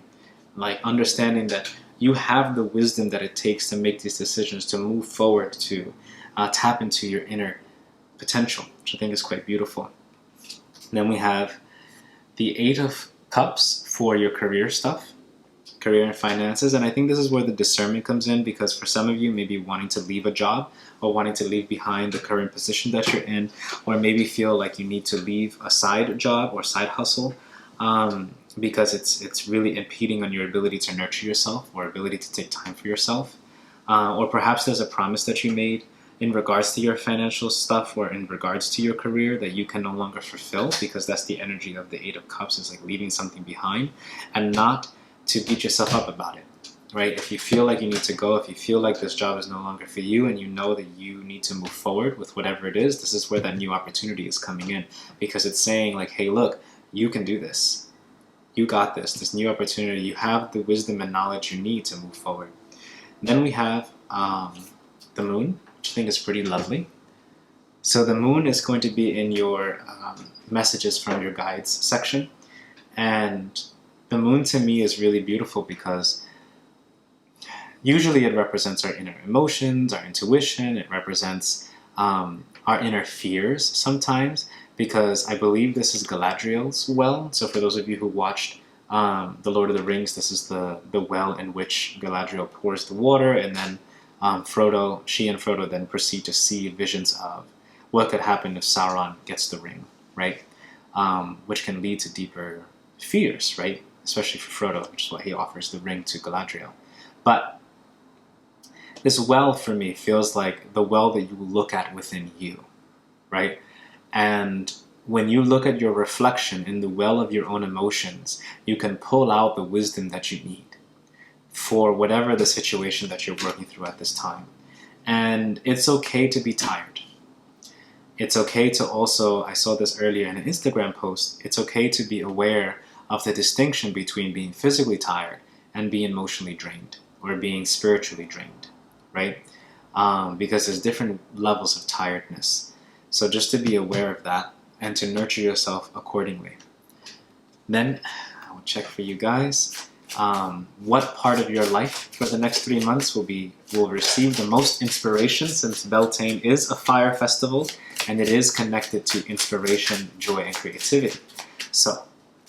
like understanding that you have the wisdom that it takes to make these decisions, to move forward, to tap into your inner potential, which I think is quite beautiful. And then we have the Eight of Cups for your career stuff, career and finances. And I think this is where the discernment comes in, because for some of you, maybe wanting to leave a job or wanting to leave behind the current position that you're in, or maybe feel like you need to leave a side job or side hustle because it's really impeding on your ability to nurture yourself or ability to take time for yourself. Or perhaps there's a promise that you made in regards to your financial stuff or in regards to your career that you can no longer fulfill, because that's the energy of the Eight of Cups, is like leaving something behind, and not to beat yourself up about it, right? If you feel like you need to go, if you feel like this job is no longer for you and you know that you need to move forward with whatever it is, this is where that new opportunity is coming in, because it's saying like, hey, look, you can do this. You got this new opportunity. You have the wisdom and knowledge you need to move forward. And then we have the Moon, which I think is pretty lovely. So the Moon is going to be in your messages from your guides section. And the Moon to me is really beautiful because usually it represents our inner emotions, our intuition. It represents our inner fears sometimes, because I believe this is Galadriel's well. So for those of you who watched The Lord of the Rings, this is the well in which Galadriel pours the water, and then she and Frodo then proceed to see visions of what could happen if Sauron gets the ring, right? Which can lead to deeper fears, right? Especially for Frodo, which is why he offers the ring to Galadriel. But this well for me feels like the well that you look at within you, right? And when you look at your reflection in the well of your own emotions, you can pull out the wisdom that you need for whatever the situation that you're working through at this time. And it's okay to be tired. It's okay to also, I saw this earlier in an Instagram post, it's okay to be aware of the distinction between being physically tired and being emotionally drained or being spiritually drained, right? Because there's different levels of tiredness. So just to be aware of that and to nurture yourself accordingly. Then I will check for you guys what part of your life for the next 3 months will receive the most inspiration, since Beltane is a fire festival and it is connected to inspiration, joy, and creativity. So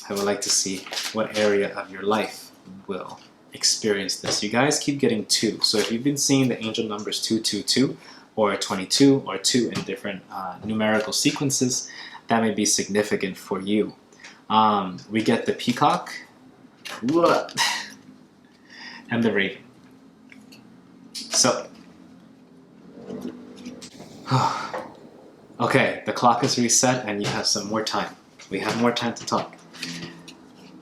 I would like to see what area of your life will experience this. You guys keep getting 2. So if you've been seeing the angel numbers 222 or 22 or 2 in different numerical sequences, that may be significant for you. We get the peacock and the raven. So, okay, the clock is reset and you have some more time. We have more time to talk.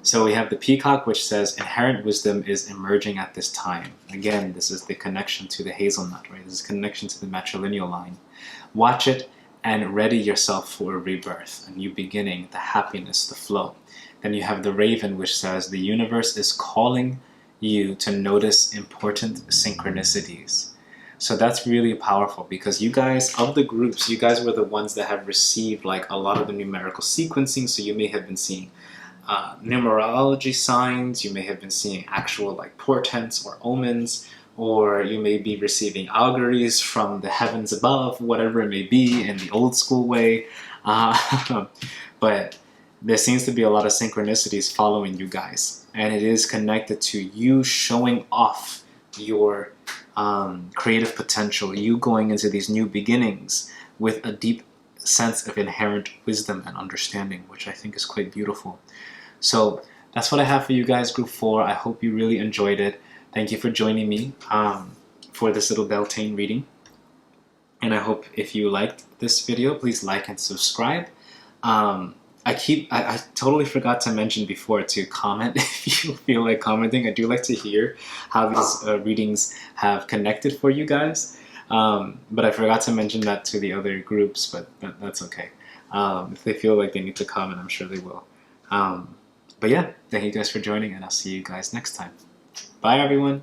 So we have the peacock, which says inherent wisdom is emerging at this time. Again, this is the connection to the hazelnut, right? This is connection to the matrilineal line. Watch it and ready yourself for a rebirth, a new beginning, the happiness, the flow. Then you have the raven, which says the universe is calling you to notice important synchronicities. So that's really powerful, because you guys, of the groups, you guys were the ones that have received like a lot of the numerical sequencing. So you may have been seeing numerology signs, you may have been seeing actual like portents or omens, or you may be receiving auguries from the heavens above, whatever it may be, in the old school way. But there seems to be a lot of synchronicities following you guys, and it is connected to you showing off your creative potential, you going into these new beginnings with a deep sense of inherent wisdom and understanding, which I think is quite beautiful. So that's what I have for you guys, Group 4. I hope you really enjoyed it. Thank you for joining me for this little Beltane reading. And I hope if you liked this video, please like and subscribe. I totally forgot to mention before to comment if you feel like commenting. I do like to hear how these readings have connected for you guys. But I forgot to mention that to the other groups, but that's okay. If they feel like they need to comment, I'm sure they will. But yeah, thank you guys for joining, and I'll see you guys next time. Bye, everyone.